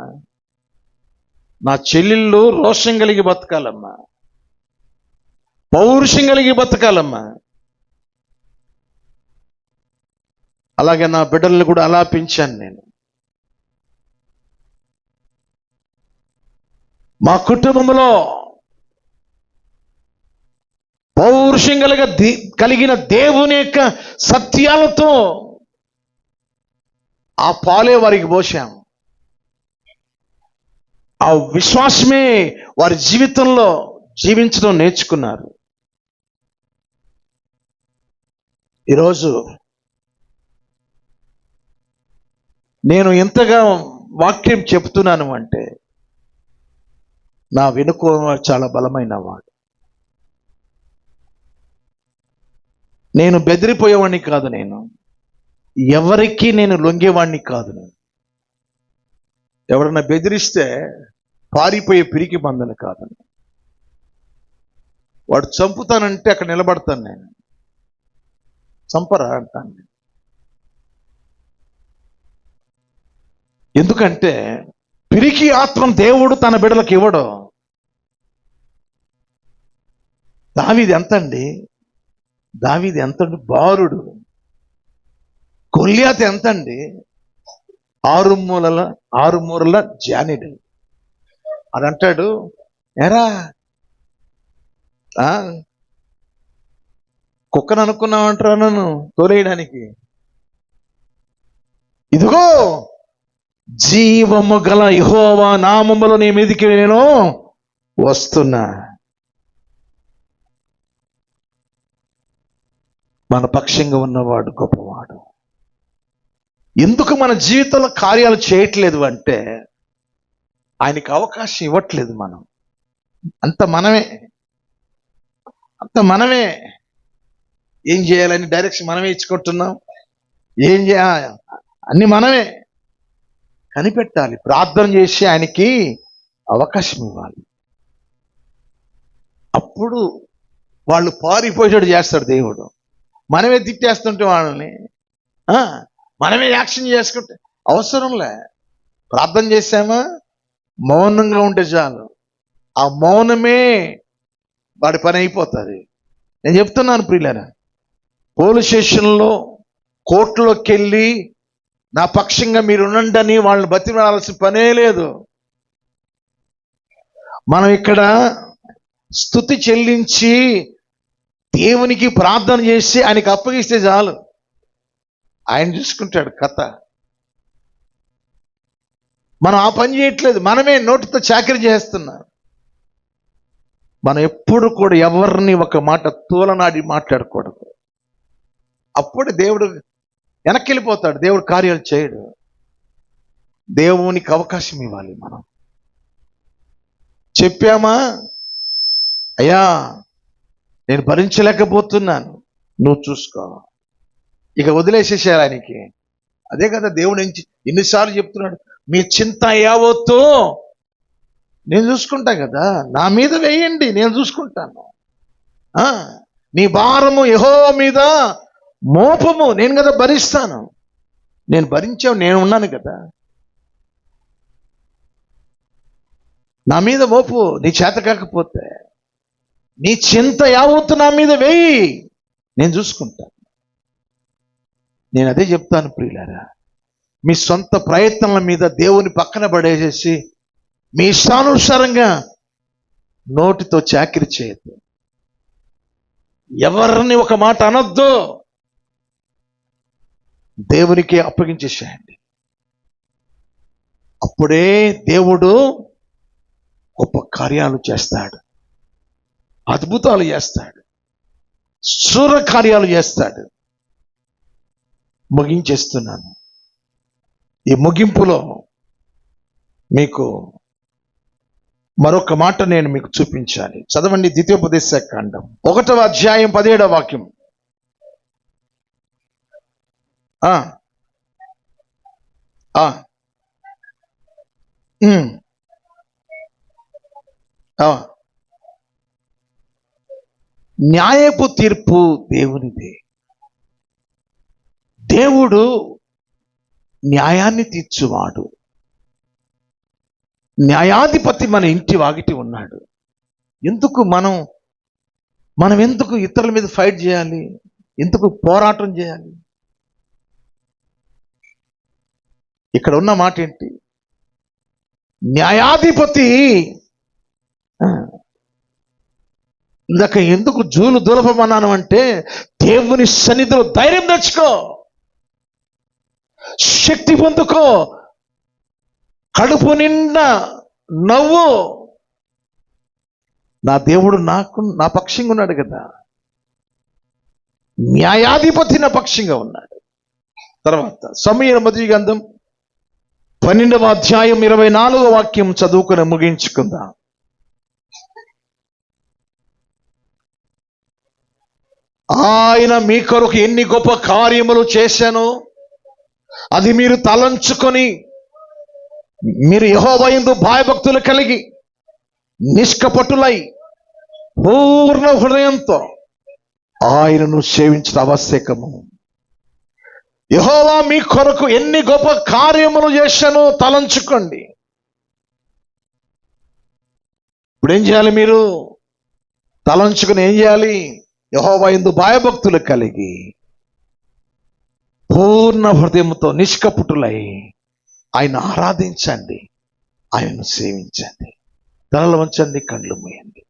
నా చెల్లెళ్ళు రోషం కలిగి బతకాలమ్మా, పౌరుషం కలిగి బతకాలమ్మా. అలాగే నా బిడ్డలను కూడా అలా పెంచాను నేను. మా కుటుంబంలో పౌరుషం కలిగిన దేవుని యొక్క సత్యాలతో ఆ పాలే వారికి పోసాం. ఆ విశ్వాసమే వారి జీవితంలో జీవించడం నేర్చుకున్నారు. ఈరోజు నేను ఎంతగా వాక్యం చెప్తున్నాను అంటే నా వెనుక చాలా బలమైన వాడు. నేను బెదిరిపోయేవాడిని కాదు, నేను ఎవరికి నేను లొంగేవాడిని కాదు. నేను ఎవరన్నా బెదిరిస్తే పారిపోయే పిరికి బంధన కాదు. వాడు చంపుతానంటే అక్కడ నిలబడతాను నేను. చంపరా అంటాను. ఎందుకంటే పిరికి ఆత్మను దేవుడు తన బిడ్డలకు ఇవ్వడు. దావీదు ఎంతండి? దావీదు ఎంతండి? బారుడు. గొల్యాతు ఎంతండి? ఆరు మూరల జానెడు. అది అంటాడు, ఎరా కుక్కను అనుకున్నామంటారా నన్ను తోలేయడానికి? ఇదిగో జీవము గల యెహోవా నామములో నీ మీదికి నేను వస్తున్నా. మన పక్షంగా ఉన్నవాడు గొప్పవాడు. ఎందుకు మన జీవితంలో కార్యాలు చేయట్లేదు అంటే ఆయనకి అవకాశం ఇవ్వట్లేదు. మనం అంత మనమే ఏం చేయాలని డైరెక్షన్ మనమే ఇచ్చుకుంటున్నాం. ఏం చేయాలి అన్ని మనమే కనిపెట్టాలి. ప్రార్థన చేసి ఆయనకి అవకాశం ఇవ్వాలి. అప్పుడు వాళ్ళు పారిపోయేటట్టు చేస్తాడు దేవుడు. మనమే తిట్టేస్తుంటే వాళ్ళని మనమే యాక్షన్ చేసుకుంటే అవసరంలే. ప్రార్థన చేశామా, మౌనంగా ఉంటే చాలు. ఆ మౌనమే వాడి పని అయిపోతుంది. నేను చెప్తున్నాను ప్రియులారా, పోలీస్ స్టేషన్లో కోర్టులోకి వెళ్ళి నా పక్షంగా మీరు ఉండండి అని వాళ్ళని బతిమాలాల్సిన పనే లేదు. మనం ఇక్కడ స్తుతి చెల్లించి దేవునికి ప్రార్థన చేసి ఆయనకి అప్పగిస్తే చాలు, ఆయన చూసుకుంటాడు కథ. మనం ఆ పని చేయట్లేదు, మనమే నోటితో చాకరీ చేస్తున్నాం. మనం ఎప్పుడు కూడా ఎవరిని ఒక మాట తూలనాడి మాట్లాడకూడదు. అప్పుడు దేవుడు వెనక్కి వెళ్ళిపోతాడు, దేవుడు కార్యాలు చేయడు. దేవునికి అవకాశం ఇవ్వాలి. మనం చెప్పామా, అయ్యా నేను భరించలేకపోతున్నాను, నువ్వు చూసుకో, ఇక వదిలేసేసారు ఆయనకి. అదే కదా దేవుడు ఎన్నిసార్లు చెప్తున్నాడు, మీ చింత యావత్తు నేను చూసుకుంటా కదా, నా మీద వేయండి, నేను చూసుకుంటాను. నీ భారము యెహోవా మీద మోపము, నేను కదా భరిస్తాను. నేను భరించావు, నేను ఉన్నాను కదా. నా మీద మోపు, నీ చేత కాకపోతే నీ చింత యావత్తు నా మీద వేయి, నేను చూసుకుంటాను. నేను అదే చెప్తాను ప్రియులారా, మీ సొంత ప్రయత్నాల మీద దేవుని పక్కన పడేసేసి మీ ఇష్టానుసారంగా నోటితో చాకిరి చేయొద్దు. ఎవరిని ఒక మాట అనొద్దు, దేవునికి అప్పగించేసేయండి. అప్పుడే దేవుడు గొప్ప కార్యాలు చేస్తాడు, అద్భుతాలు చేస్తాడు, సూర కార్యాలు చేస్తాడు. ముగించేస్తున్నాను. ఈ ముగింపులో మీకు మరొక మాట నేను మీకు చూపించాలి. చదవండి, ద్వితీయోపదేశకాండం 1వ అధ్యాయం 17వ వాక్యం. న్యాయపు తీర్పు దేవునిదే. దేవుడు న్యాయాన్ని తీర్చువాడు. న్యాయాధిపతి మన ఇంటి వాకిటి ఉన్నాడు. ఎందుకు మనం ఎందుకు ఇతరుల మీద ఫైట్ చేయాలి? ఎందుకు పోరాటం చేయాలి? ఇక్కడ ఉన్న మాట ఏంటి? న్యాయాధిపతి. ఇందాక ఎందుకు జూలు దులపమన్నాను అంటే, దేవుని సన్నిధిలో ధైర్యం తెచ్చుకో, శక్తి పొందుకో, కడుపు నిండా నవ్వు. నా దేవుడు నా పక్షంగా ఉన్నాడు కదా, న్యాయాధిపతి నా పక్షంగా ఉన్నాడు. తర్వాత సమూయేలు మొదటి గ్రంథం 12వ అధ్యాయం 24వ వాక్యం చదువుకుని ముగించుకుందాం. ఆయన మీ కొరకు ఎన్ని గొప్ప కార్యములు చేశానో అది మీరు తలంచుకొని, మీరు యెహోవా యందు భయభక్తులు కలిగి నిష్కపటులై పూర్ణ హృదయంతో ఆయనను సేవించడం ఆవశ్యకము. యెహోవా మీ కొరకు ఎన్ని గొప్ప కార్యములు చేశానో తలంచుకోండి. ఇప్పుడు ఏం చేయాలి? మీరు తలంచుకుని ఏం చేయాలి? యెహోవా యందు భయభక్తులు కలిగి పూర్ణ హృదయంతో నిష్కపటులై ఆయన ఆరాధించండి, ఆయనను సేవించండి. తలలు వంచండి, కళ్ళు మూయండి.